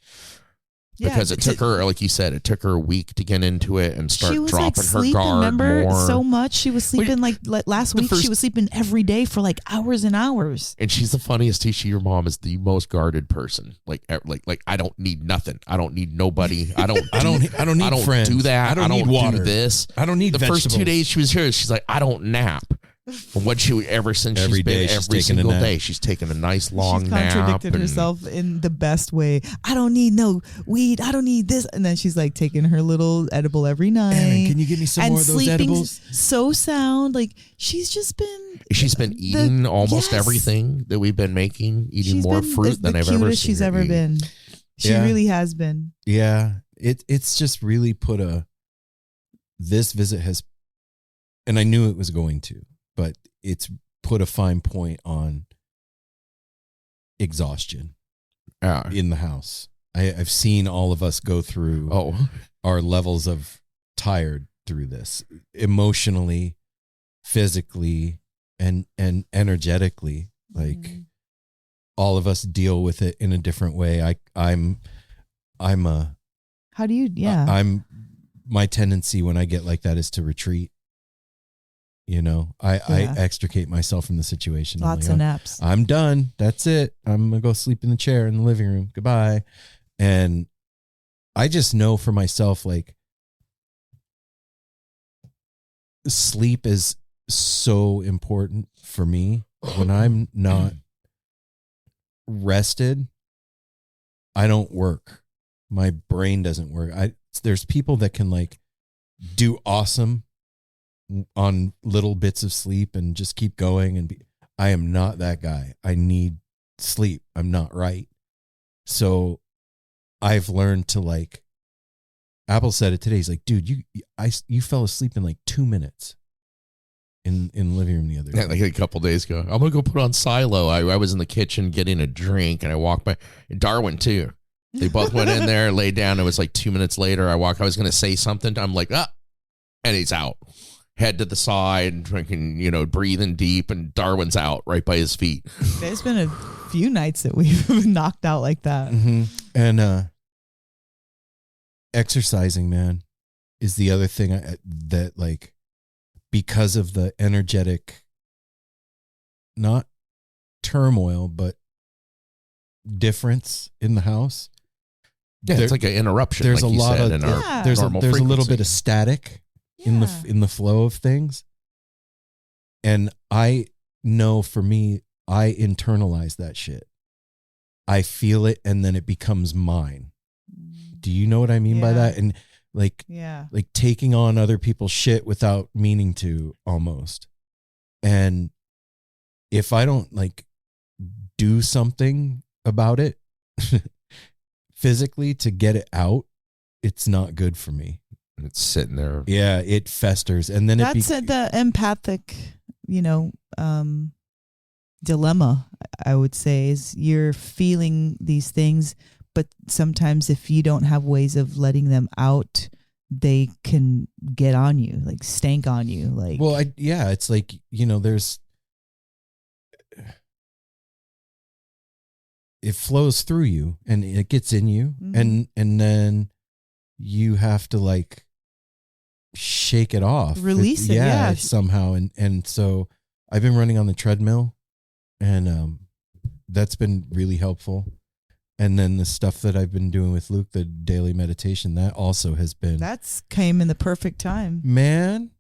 Because it took her, like you said, it took her a week to get into it and start dropping her guard remember, more. So much. She was sleeping like last week. She was sleeping every day for like hours and hours. And she's the funniest. Your mom is the most guarded person. Like I don't need nothing. I don't need nobody. I don't need friends. Do that. I don't need water. Do this. I don't need vegetables. First 2 days she was here, she's like, I don't nap. From what every single day, she's taken a nice long nap. She's contradicted herself in the best way. I don't need no weed. I don't need this. And then she's like taking her little edible every night. Aaron, can you give me some more of those edibles? So sound. Like she's been eating almost everything that we've been making, eating more fruit than I've ever seen. The cutest she's ever been. She really has been. Yeah. It's just really this visit has, and I knew it was going to, but it's put a fine point on exhaustion in the house. I've seen all of us go through our levels of tired through this, emotionally, physically, and energetically. Like all of us deal with it in a different way. My tendency when I get like that is to retreat. I extricate myself from the situation. Lots of naps. I'm done. That's it. I'm going to go sleep in the chair in the living room. Goodbye. And I just know for myself, like, sleep is so important for me. When I'm not rested, I don't work. My brain doesn't work. There's people that can like do awesome on little bits of sleep and just keep going. I am not that guy. I need sleep. I'm not right. So I've learned to like, Apple said it today. He's like, dude, you fell asleep in like 2 minutes in the living room the other day. Yeah, like a couple days ago. I'm going to go put on Silo. I was in the kitchen getting a drink and I walked by, and Darwin too. They both went in there, laid down. It was like 2 minutes later. I was going to say something. I'm like, and he's out. Head to the side, drinking, breathing deep, and Darwin's out right by his feet. There's been a few nights that we've knocked out like that. Mm-hmm. And exercising, man, is the other thing that like, because of the energetic, not turmoil, but difference in the house. Yeah, it's like an interruption. There's like a lot of there's a frequency. little bit of static in the flow of things, and I know for me, I internalize that shit. I feel it, and then it becomes mine. Do you know what I mean by that? And Yeah. like taking on other people's shit without meaning to, almost. And if I don't like do something about it physically to get it out, it's not good for me. It's sitting there. Yeah, it festers, and then That's the empathic, dilemma, I would say, is you're feeling these things, but sometimes if you don't have ways of letting them out, they can get on you, like stank on you. Like, well, it's like, there's, it flows through you and it gets in you, and then you have to like shake it off, release it, somehow. And so I've been running on the treadmill, and that's been really helpful. And then the stuff that I've been doing with Luke, the daily meditation, that also has been, that's came in the perfect time, man.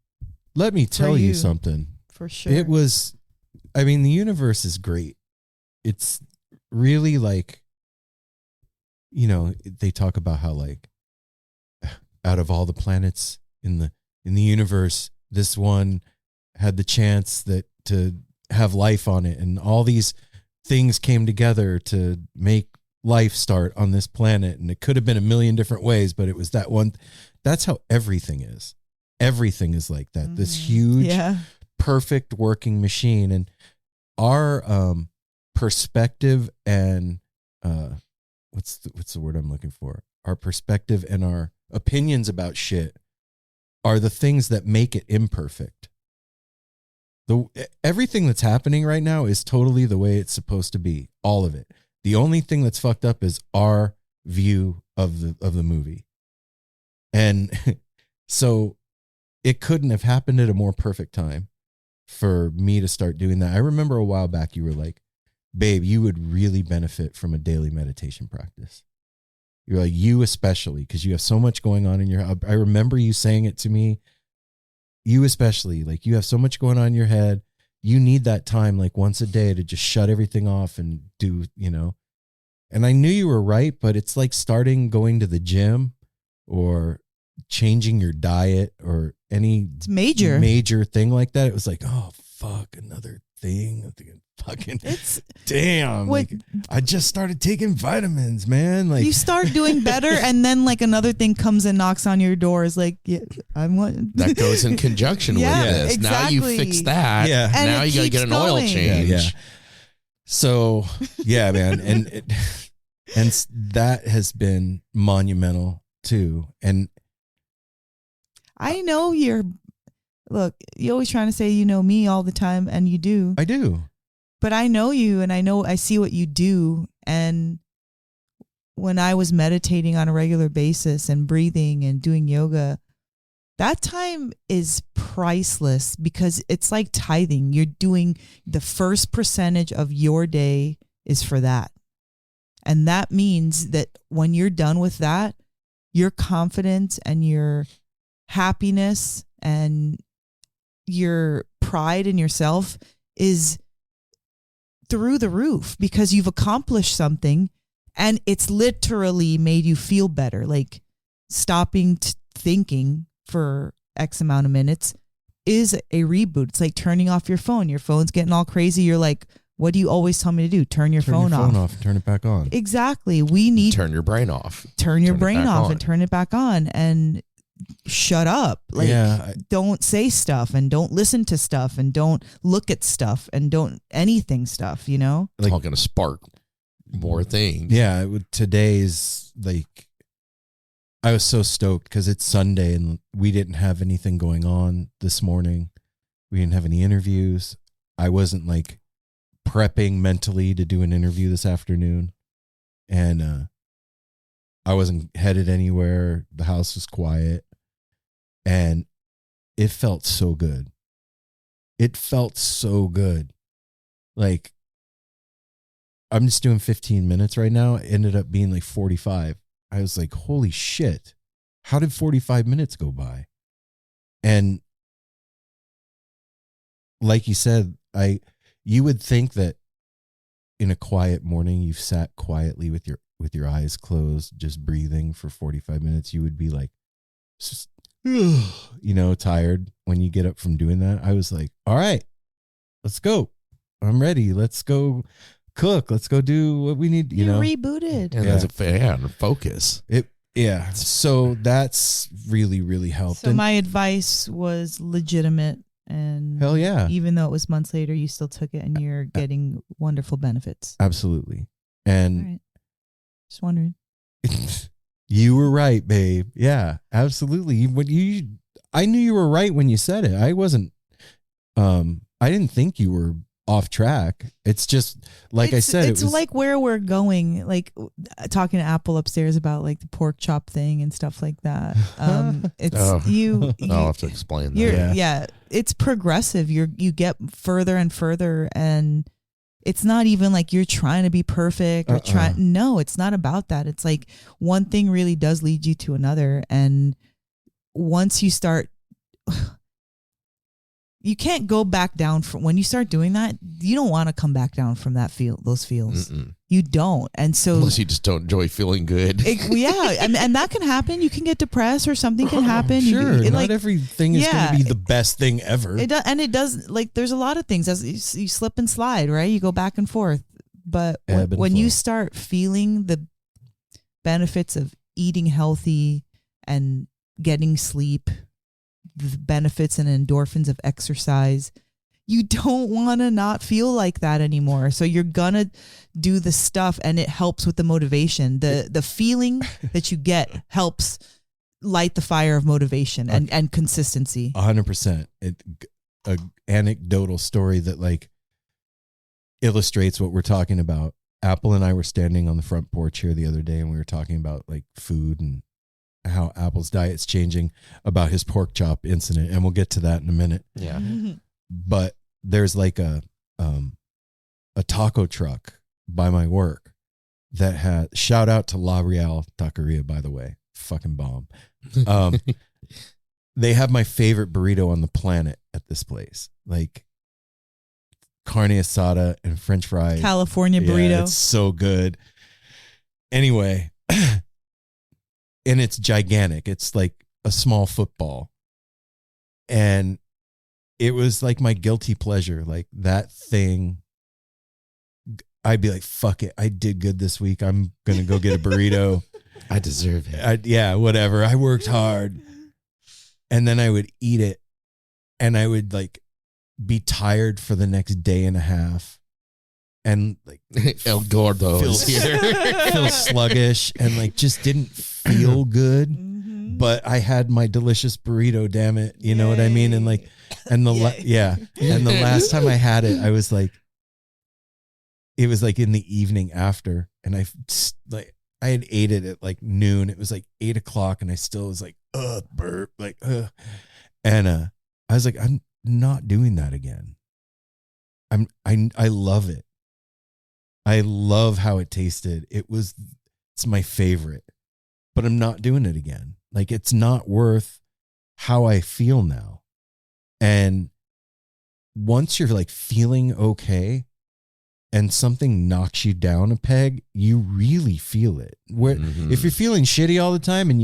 Let me tell you something. For sure. It was, I mean, the universe is great. It's really like, they talk about how like out of all the planets in the universe, this one had the chance to have life on it, and all these things came together to make life start on this planet, and it could have been a million different ways, but it was that one. That's how everything is. Everything is like that. This huge, perfect working machine. And our perspective and what's the word I'm looking for? Our perspective and our opinions about shit are the things that make it imperfect. Everything that's happening right now is totally the way it's supposed to be. All of it. The only thing that's fucked up is our view of the movie. And so it couldn't have happened at a more perfect time for me to start doing that. I remember a while back you were like, babe, you would really benefit from a daily meditation practice. You're like, you especially, because you have so much going on in your head. I remember you saying it to me. You especially, like, you have so much going on in your head. You need that time, like once a day, to just shut everything off and do, And I knew you were right, but it's like starting going to the gym or changing your diet or any major thing like that. It was like, oh, fuck, another thing. I'm thinking, fucking, damn. Like, I just started taking vitamins, man. Like, you start doing better, and then like another thing comes and knocks on your door. Is like, I want that goes in conjunction with this. Exactly. Now you fix that. Yeah. And now you got to get an oil change. Yeah. So yeah, man, and that has been monumental too. And I know look, you're always trying to say you know me all the time, and you do. I do. But I know you, and I see what you do. And when I was meditating on a regular basis and breathing and doing yoga, that time is priceless, because it's like tithing. You're doing the first percentage of your day is for that. And that means that when you're done with that, your confidence and your happiness and your pride in yourself is through the roof, because you've accomplished something, and it's literally made you feel better. Like stopping thinking for X amount of minutes is a reboot. It's like turning off your phone. Your phone's getting all crazy. You're like, what do you always tell me to do? Turn your phone off and turn it back on. Exactly. We need turn your brain off. Turn your brain off and turn it back on, and shut up. Like, don't say stuff, and don't listen to stuff, and don't look at stuff, and don't anything stuff, Like, it's all going to spark more things. Yeah. Today's like, I was so stoked because it's Sunday and we didn't have anything going on this morning. We didn't have any interviews. I wasn't like prepping mentally to do an interview this afternoon. And I wasn't headed anywhere. The house was quiet. And it felt so good. It felt so good. Like, I'm just doing 15 minutes right now. It ended up being like 45. I was like, holy shit. How did 45 minutes go by? And like you said, you would think that in a quiet morning, you've sat quietly with your eyes closed, just breathing for 45 minutes, you would be like tired when you get up from doing that. I was like, all right, let's go. I'm ready. Let's go cook. Let's go do what we need. You know, rebooted. And that's a fan. Focus. Yeah. So that's really, really helped. So my advice was legitimate, and hell yeah. Even though it was months later, you still took it, and you're getting wonderful benefits. Absolutely. And all right. Just wondering. You were right, babe. Yeah, absolutely. I knew you were right when you said it. I wasn't. I didn't think you were off track. It's just like I said. It's like where we're going. Like talking to Apple upstairs about like the pork chop thing and stuff like that. It's you. I'll have to explain that. Yeah, it's progressive. You get further and further, and it's not even like you're trying to be perfect or no, it's not about that. It's like one thing really does lead you to another. And once you start, you can't go back down from when you start doing that. You don't want to come back down from those feels. Mm-mm. You don't. And so unless you just don't enjoy feeling good. And that can happen. You can get depressed or something can happen. Sure. Not everything is going to be the best thing ever. It does, and it does, like, there's a lot of things as you slip and slide, right? You go back and forth. But when you start feeling the benefits of eating healthy and getting sleep, the benefits and endorphins of exercise, you don't want to not feel like that anymore. So you're going to do the stuff, and it helps with the motivation. The feeling that you get helps light the fire of motivation and consistency. 100%. A anecdotal story that like illustrates what we're talking about. Apple and I were standing on the front porch here the other day, and we were talking about like food and how Apple's diet's changing, about his pork chop incident, and we'll get to that in a minute. Yeah. But there's like a taco truck by my work that had, shout out to La Real Taqueria, by the way, fucking bomb. They have my favorite burrito on the planet at this place, like carne asada and French fries, California burrito. Yeah, it's so good. Anyway, and it's gigantic. It's like a small football, and it was like my guilty pleasure. Like that thing, I'd be like, fuck it. I did good this week. I'm going to go get a burrito. I deserve it. Yeah, whatever. I worked hard. And then I would eat it, and I would like be tired for the next day and a half. And like El Gordo is here. Feel sluggish and like just didn't feel good. But I had my delicious burrito, damn it. You know what I mean? And like, and the and the last time I had it, I was like, it was like in the evening after, and I had ate it at like noon. It was like 8 o'clock, and I still was like, burp, like, and I was like, I'm not doing that again. I love it. I love how it tasted. It's my favorite, but I'm not doing it again. Like, it's not worth how I feel now. And once you're like feeling okay and something knocks you down a peg, you really feel it. Where if you're feeling shitty all the time and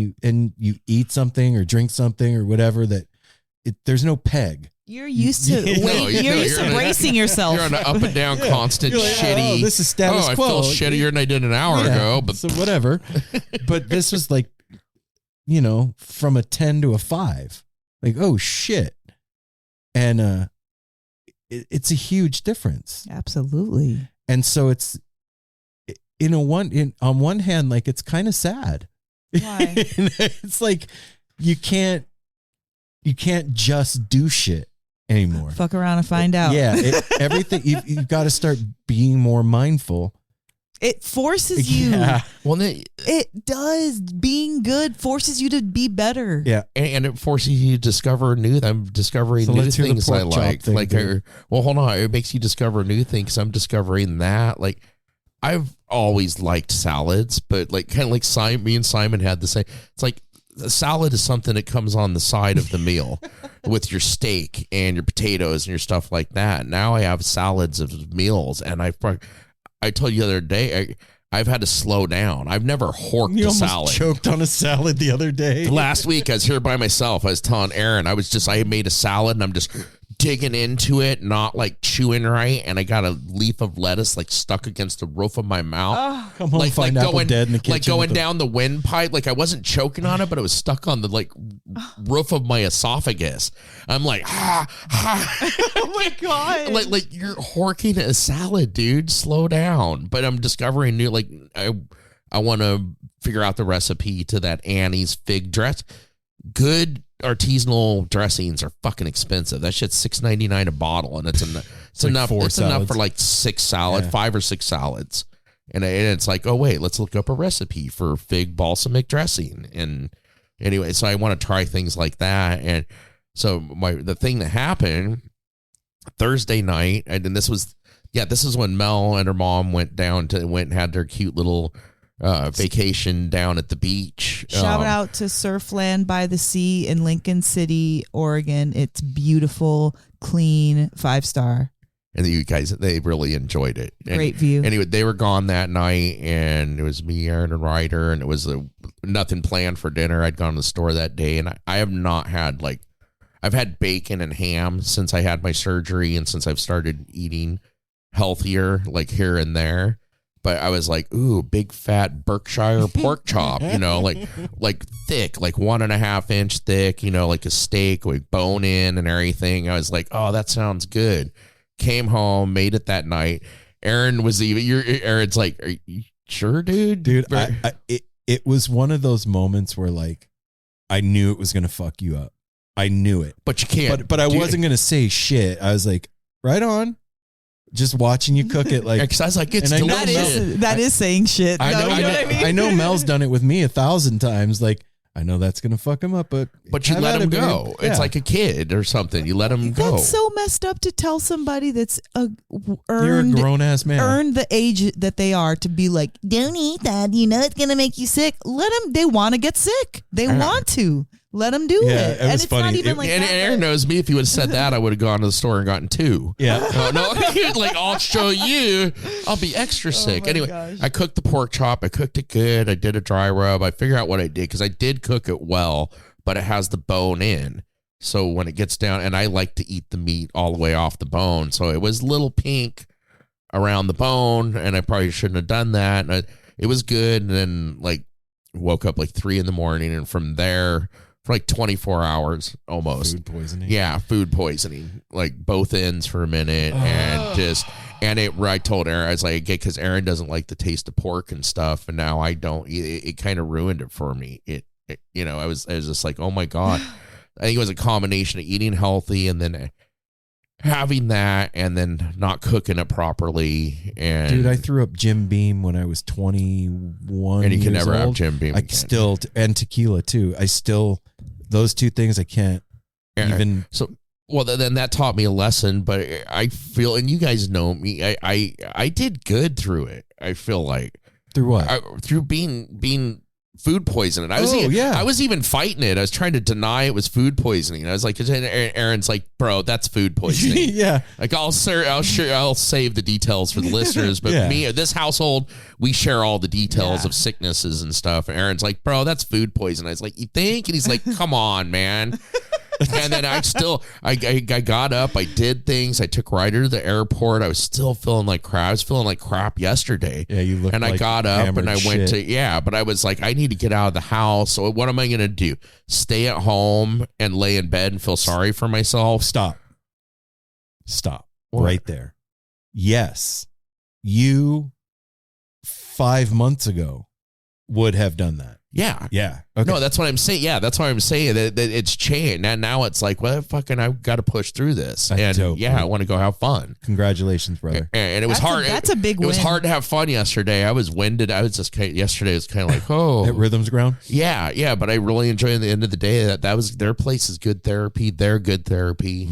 you eat something or drink something or whatever, there's no peg. You're used to you're used to bracing yourself. You're on an up and down, constant like, shitty. Oh, this is status quo. I feel shittier than I did an hour ago. But so whatever. But this was like, from a 10 to a 5. Like, oh shit. And it's a huge difference. Absolutely. And so it's on one hand, like, it's kind of sad. Why? It's like you can't just do shit anymore. Fuck around and find out. Yeah, everything you've got to start being more mindful. It forces you. Yeah. Well, it does. Being good forces you to be better. Yeah, and it forces you to discover I'm discovering new things I like. Well, hold on. It makes you discover new things. I'm discovering that. Like, I've always liked salads, but like kind of like me and Simon had the same. It's like a salad is something that comes on the side of the meal with your steak and your potatoes and your stuff like that. Now I have salads of meals, and I told you the other day, I've had to slow down. I've never horked You a almost salad. choked on a salad the other day. Last week, I was here by myself. I was telling Aaron, I made a salad and I'm just digging into it, not like chewing right. And I got a leaf of lettuce like stuck against the roof of my mouth. Come home, find Apple dead in the kitchen. Like going down the windpipe. Like I wasn't choking on it, but it was stuck on the like roof of my esophagus. I'm like, Oh my God. like you're horking a salad, dude. Slow down. But I'm discovering new, like I want to figure out the recipe to that Annie's fig dress. Good artisanal dressings are fucking expensive. That shit's $6.99 a bottle, and it's enough. It's enough for like 5 or 6 salads. And it's like, oh wait, let's look up a recipe for fig balsamic dressing. And anyway, so I want to try things like that. And so the thing that happened Thursday night, and this is when Mel and her mom went and had their cute little vacation down at the beach. Shout out to Surfland by the Sea in Lincoln City, Oregon. It's beautiful, clean, 5-star. And you guys, they really enjoyed it. Great view. Anyway, they were gone that night, and it was me, Aaron, and Ryder, and it was nothing planned for dinner. I'd gone to the store that day, and I have not had I've had bacon and ham since I had my surgery and since I've started eating healthier, like here and there. But I was like, ooh, big fat Berkshire pork chop, like thick, like 1.5 inch thick, like a steak with bone in and everything. I was like, oh, that sounds good. Came home, made it that night. Aaron's like, are you sure, dude? Dude, it was one of those moments where like I knew it was gonna fuck you up. I knew it, but you can't. But I wasn't gonna say shit. I was like, right on. Just watching you cook it, like, because I was like, it's delicious. That is saying shit. I know, you know what I mean? I know Mel's done it with me 1,000 times. Like, I know that's gonna fuck him up, but you let him go. Babe. It's Yeah. like a kid or something. You let him go. That's so messed up to tell somebody that's You're a earned grown ass man. earned the age that they are to be like, don't eat that. It's gonna make you sick. Let them. They want to get sick. They want to. Let them do Yeah, it. it was and it's funny. not even like And that. Aaron knows me. If he would have said that, I would have gone to the store and gotten 2. Yeah. No, like, I'll show you. I'll be extra sick. my Anyway, gosh. I cooked the pork chop. I cooked it good. I did a dry rub. I figured out what I did because I did cook it well, but it has the bone in. So when it gets down, and I like to eat the meat all the way off the bone. So it was a little pink around the bone, and I probably shouldn't have done that. And it was good. And then, like, woke up like 3 a.m, and from there, for like 24 hours almost. Food poisoning. Yeah, food poisoning, like both ends for a minute, I told Aaron, I was like, because Aaron doesn't like the taste of pork and stuff, and now I don't. It kind of ruined it for me. I was just like, oh my God. I think it was a combination of eating healthy and then having that, and then not cooking it properly. And Dude, I threw up Jim Beam when I was 21. and you can years never have old. Jim Beam. I again. still, and tequila too. Those two things I can't even. So, well, then that taught me a lesson, but I feel, and you guys know me, I did good through it. I feel like Through what? through being food poisoning. I was even fighting it. I was trying to deny it was food poisoning. I was like, Aaron's like, bro, that's food poisoning. Yeah. Like I'll save the details for the listeners, but Yeah. me, this household, we share all the details of sicknesses and stuff. And Aaron's like, bro, that's food poisoning. I was like, you think? And he's like, come on, man. And then I got up, I did things, I took Ryder to the airport. I was still feeling like crap. I was feeling like crap yesterday. Yeah, you look. And I like got up and I went shit. but I was like, I need to get out of the house. So what am I going to do? Stay at home and lay in bed and feel sorry for myself? Stop. What? Right there. Yes, you 5 months ago would have done that. Yeah. Yeah. Okay. No, that's what I'm saying. Yeah, that's what I'm saying. That it's changed. And now it's like, well, fucking, I've got to push through this. That's and dope, yeah, man. I want to go have fun. Congratulations, brother. And it was hard. That's a big It was win. hard to have fun yesterday. I was winded. I was just yesterday was kind of like, oh, At Rhythms Ground. yeah. But I really enjoyed at the end of the day that was their place is good therapy. They're good therapy.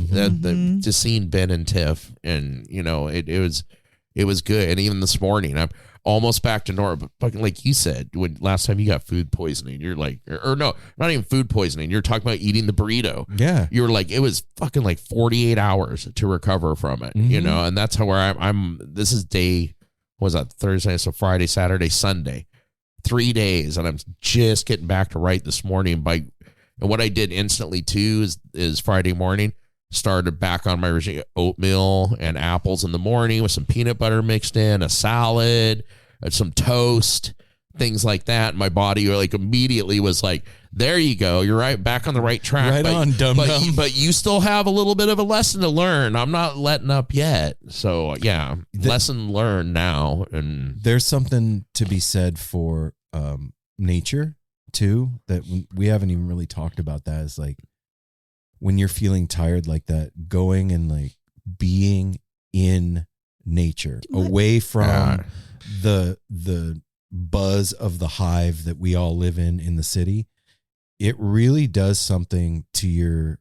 Just seeing Ben and Tiff, and it was good. And even this morning, I'm almost back to normal. But fucking like you said, when last time you got food poisoning, you're like, or no, not even food poisoning. You're talking about eating the burrito. Yeah. You were like, it was fucking like 48 hours to recover from it, and that's how where I'm this is day what was that, Thursday? So Friday, Saturday, Sunday, 3 days. And I'm just getting back to right this morning. And what I did instantly too is Friday morning, started back on my regime, oatmeal and apples in the morning with some peanut butter mixed in, a salad, some toast, things like that. My body like immediately was like, there you go. You're right back on the right track. Right on, dum-dum. But you still have a little bit of a lesson to learn. I'm not letting up yet. So yeah, lesson learned now. And there's something to be said for nature too, that we haven't even really talked about. That is like, when you're feeling tired like that, going and like being in nature, away from the buzz of the hive that we all live in the city, it really does something to your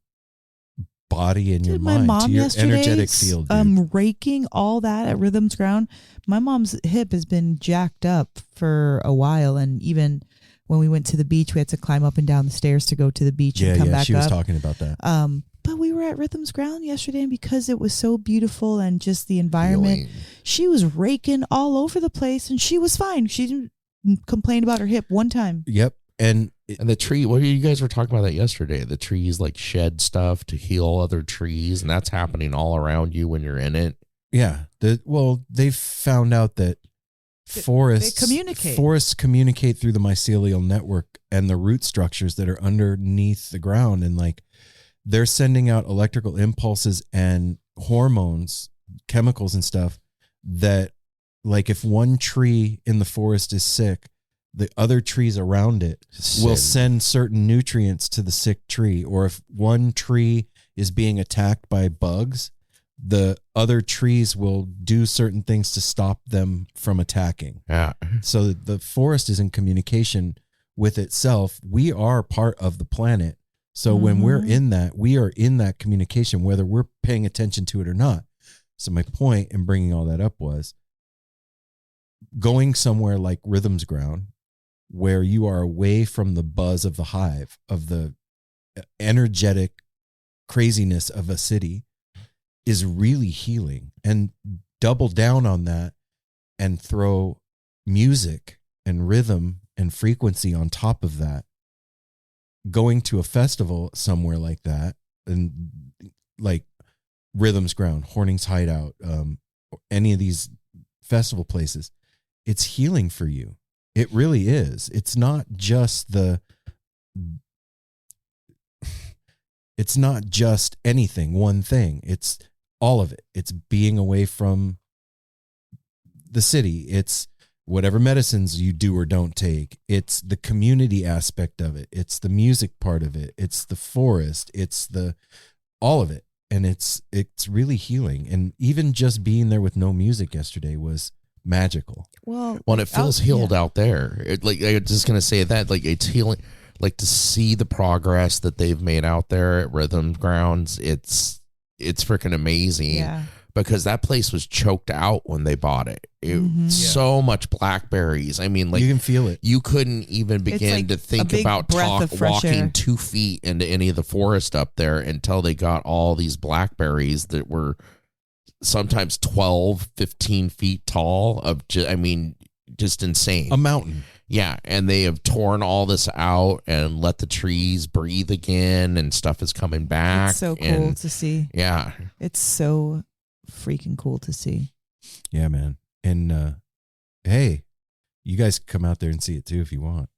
body and your mind, my mom to your yesterday, energetic field. Dude. Raking all that at Rhythms Ground. My mom's hip has been jacked up for a while, and even when we went to the beach, we had to climb up and down the stairs to go to the beach and come back up. She was talking about that. But we were at Rhythms Ground yesterday, and because it was so beautiful and just the environment, she was raking all over the place, and she was fine. She didn't complain about her hip one time. Yep. And the tree, what you guys were talking about that yesterday, the trees like shed stuff to heal other trees, and that's happening all around you when you're in it. Yeah. They've found out that forests communicate through the mycelial network and the root structures that are underneath the ground, and like they're sending out electrical impulses and hormones, chemicals and stuff that, like, if one tree in the forest is sick, the other trees around it will send certain nutrients to the sick tree. Or if one tree is being attacked by bugs, the other trees will do certain things to stop them from attacking. Yeah. So the forest is in communication with itself. We are part of the planet. So when we're in that, we are in that communication, whether we're paying attention to it or not. So my point in bringing all that up was going somewhere like Rhythms Ground, where you are away from the buzz of the hive, of the energetic craziness of a city, is really healing. And double down on that and throw music and rhythm and frequency on top of that. Going to a festival somewhere like that, and like Rhythms Ground, Horning's Hideout, any of these festival places, it's healing for you. It really is. It's not just anything, one thing. It's all of it. It's being away from the city. It's whatever medicines you do or don't take. It's the community aspect of it. It's the music part of it. It's the forest. It's all of it. And it's really healing. And even just being there with no music yesterday was magical. Well, it feels healed out there. I was just going to say that, like, it's healing, like, to see the progress that they've made out there at Rhythm Grounds. It's freaking amazing. Yeah. Because that place was choked out when they bought it. So much blackberries. I mean, like, you can feel it. You couldn't even begin like to think a about walking 2 feet into any of the forest up there until they got all these blackberries that were sometimes 12, 15 feet tall, just insane. A mountain. Yeah, and they have torn all this out and let the trees breathe again, and stuff is coming back. It's so cool to see. Yeah. It's so freaking cool to see. Yeah, man. And hey, you guys can come out there and see it too if you want.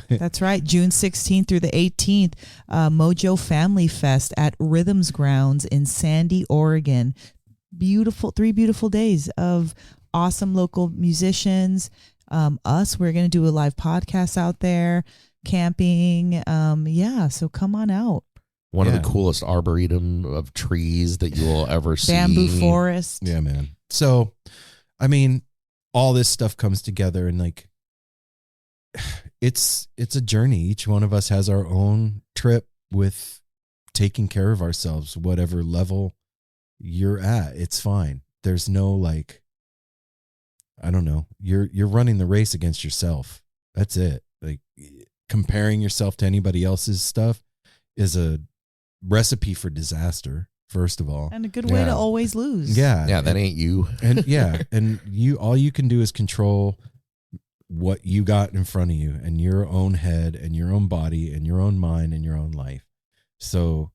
That's right. June 16th through the 18th, Mojo Family Fest at Rhythms Grounds in Sandy, Oregon. Three beautiful days of awesome local musicians. We're going to do a live podcast out there, camping. So come on out. One of the coolest arboretum of trees that you will ever see. Bamboo forest. Yeah, man. So, I mean, all this stuff comes together, and like, it's a journey. Each one of us has our own trip with taking care of ourselves, whatever level you're at. It's fine. There's no, like, I don't know. You're running the race against yourself. That's it. Like, comparing yourself to anybody else's stuff is a recipe for disaster. first of all. And a good way Yeah. to always lose. Yeah. Yeah, that ain't you. And yeah, and all you can do is control what you got in front of you and your own head and your own body and your own mind and your own life. So,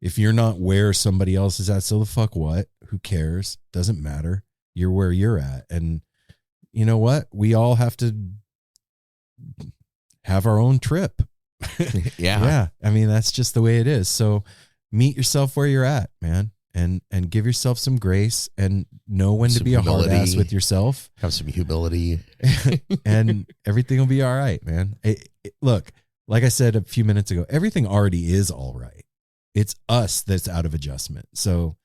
if you're not where somebody else is at, so the fuck what? Who cares? Doesn't matter. You're where you're at. And you know what? We all have to have our own trip. Yeah. Yeah. I mean, that's just the way it is. So meet yourself where you're at, man. And give yourself some grace and know when to Some be a hard humility. ass with yourself. Have some humility. And everything will be all right, man. Look, like I said a few minutes ago, everything already is all right. It's us that's out of adjustment. So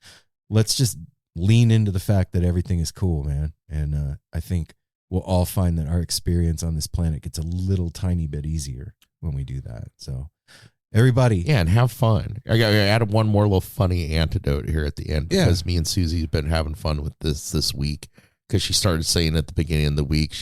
let's just lean into the fact that everything is cool, man. And I think we'll all find that our experience on this planet gets a little tiny bit easier when we do that. So everybody. Yeah, and have fun. I added one more little funny antidote here at the end because me and Susie's been having fun with this week because she started saying at the beginning of the week,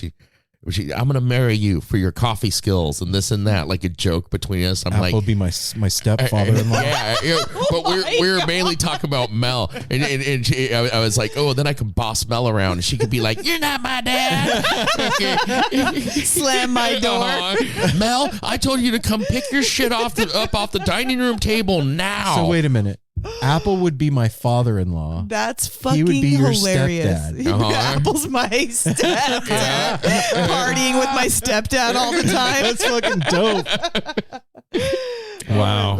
I'm going to marry you for your coffee skills and this and that, like a joke between us. I'm Apple like, would be my stepfather-in-law. yeah, but we were mainly talking about Mel, and I was like, oh, then I can boss Mel around, and she could be like, you're not my dad. Slam my door. Mel, I told you to come pick your shit off the dining room table now. So wait a minute. Apple would be my father-in-law. That's fucking He would be your hilarious. stepdad. Apple's my stepdad. Partying with my stepdad all the time. That's fucking dope. Wow.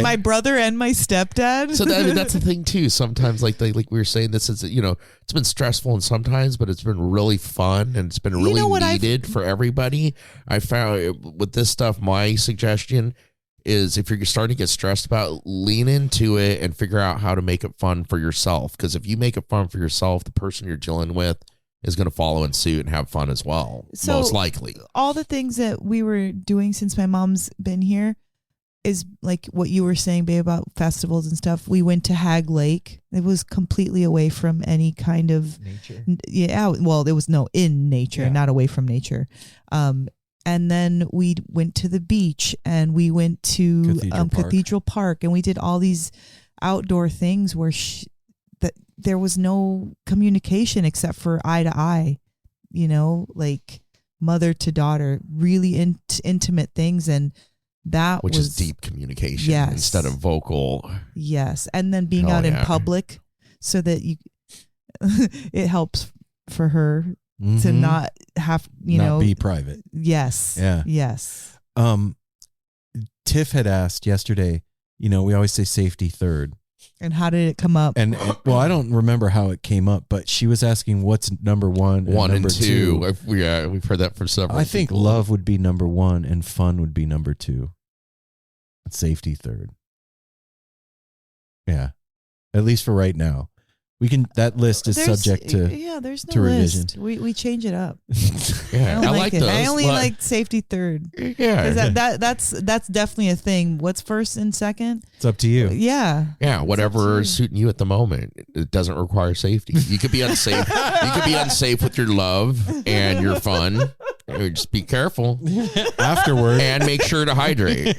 My brother and my stepdad. So that's the thing too. Sometimes, like we were saying, this is it's been stressful and sometimes, but it's been really fun and it's been really needed for everybody. I found with this stuff, my suggestion is if you're starting to get stressed about, lean into it and figure out how to make it fun for yourself. Because if you make it fun for yourself, the person you're dealing with is going to follow in suit and have fun as well. So, most likely. All the things that we were doing since my mom's been here is like what you were saying, babe, about festivals and stuff. We went to Hag Lake. It was completely away from any kind of nature. Yeah. Well, it was in nature, not away from nature. And then we went to the beach and we went to Cathedral Park and we did all these outdoor things where that there was no communication except for eye to eye, like mother to daughter, really intimate things. And which is deep communication instead of vocal. Yes. And then being out in public so that it helps for her to not have, not be private. Yes. Yeah. Yes. Tiff had asked yesterday, we always say safety third. And how did it come up? And well, I don't remember how it came up, but she was asking what's number one and number two. We've heard that from several I think people. love would be number one and fun would be number two. Safety third. Yeah. At least for right now. That list is subject to there's no to revision. list. We change it up. Yeah, I like it. those. I only like safety third. Yeah, that's definitely a thing. What's first and second? It's up to you. Yeah. Yeah, whatever is suiting you at the moment. It doesn't require safety. You could be unsafe. You could be unsafe with your love and your fun. Just be careful afterward and make sure to hydrate.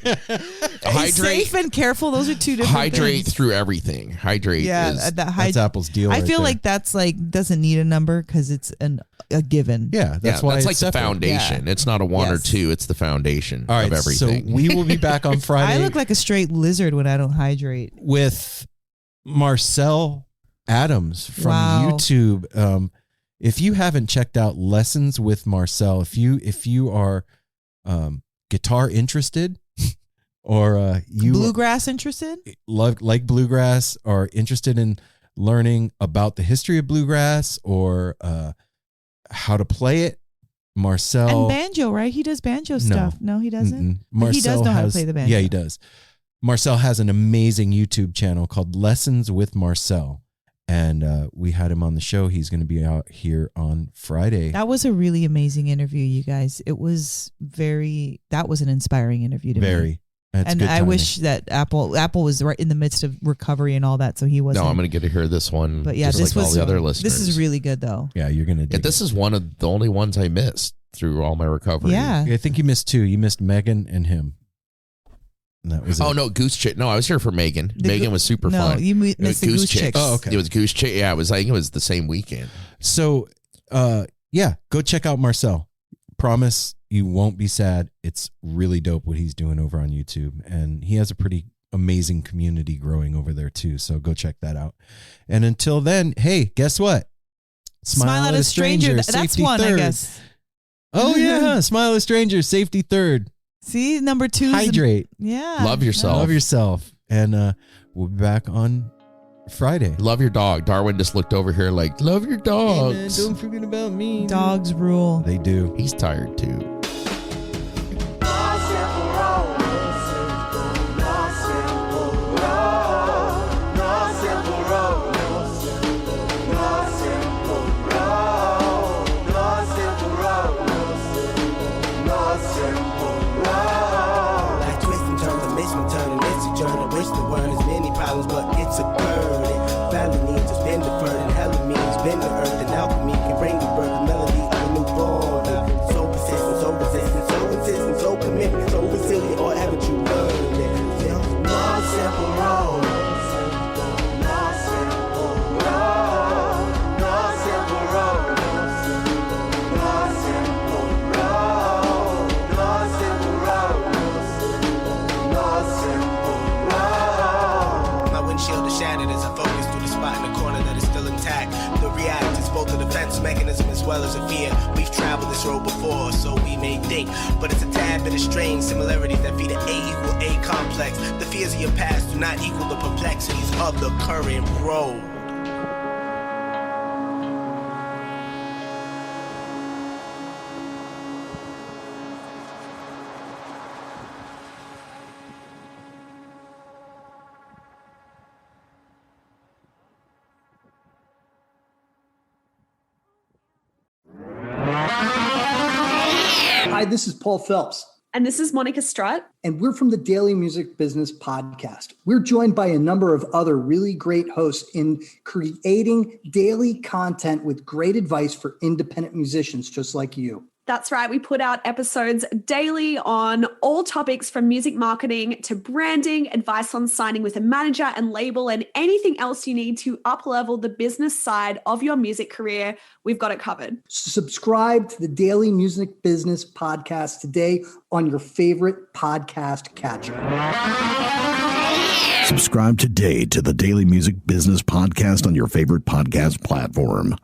Safe and careful. Those are two different hydrate things. Through everything. Hydrate. That's Apple's deal. I feel like that's doesn't need a number because it's a given. Yeah, that's why that's it's like the foundation. Yeah. It's not a one or two. It's the foundation All right, of everything. So we will be back on Friday. I look like a straight lizard when I don't hydrate. With Marcel Adams from YouTube. If you haven't checked out Lessons with Marcel, if you are guitar interested or you bluegrass interested, like bluegrass, or interested in learning about the history of bluegrass or how to play it, Marcel and banjo, right? He does banjo stuff. No, he doesn't. Marcel he does know how to play the banjo. Yeah, he does. Marcel has an amazing YouTube channel called Lessons with Marcel. And we had him on the show. He's going to be out here on Friday. That was a really amazing interview, you guys. That was an inspiring interview to me. Very. That's and I wish that Apple was right in the midst of recovery and all that, so he wasn't. No, I'm going to get to hear this one. But yeah, just this like was all the other listeners. This is really good, though. Yeah, you're going to. This is one of the only ones I missed through all my recovery. Yeah, I think you missed two. You missed Megan and him. And that was Oh it. no, Goose Chick. No, I was here for Megan. Megan was super no, fun. you It was missed the Goose Chicks. Oh, okay. It was Goose Chick. Yeah, I think it was the same weekend. So, yeah, go check out Marcel. Promise you won't be sad. It's really dope what he's doing over on YouTube. And he has a pretty amazing community growing over there too. So go check that out. And until then, hey, guess what? Smile at a stranger. That's safety one, third. I guess. Oh yeah, smile at a stranger, safety third. See, number 2. Hydrate. Yeah. Love yourself. Love yourself. And we'll be back on Friday. Love your dog. Darwin just looked over here like, love your dogs. Hey, man, don't forget about me. Dogs rule. They do. He's tired too. But it's a burden. Family needs has been deferred, and hella means been the earth, and alchemy can bring the birth, the melody of a newborn. So persistent, so resistant, so insistent, so commitment, so resilient, or haven't you learned it? No simple road. No simple road. No simple road. No simple road. No simple road. No simple road. My windshield is shattered as I focus through the spot in the corner that is still intact. The react is both a defense mechanism as well as a fear. We've traveled this road before, so we may think, but it's a tad bit of strange similarities that feed an A=A complex. The fears of your past do not equal the perplexities of the current road. Hi, this is Paul Phelps, And this is Monica Strutt. and we're from the Daily Music Business Podcast. We're joined by a number of other really great hosts in creating daily content with great advice for independent musicians just like you. That's right. We put out episodes daily on all topics from music marketing to branding, advice on signing with a manager and label, and anything else you need to up-level the business side of your music career. We've got it covered. Subscribe to the Daily Music Business Podcast today on your favorite podcast catcher. Subscribe today to the Daily Music Business Podcast on your favorite podcast platform.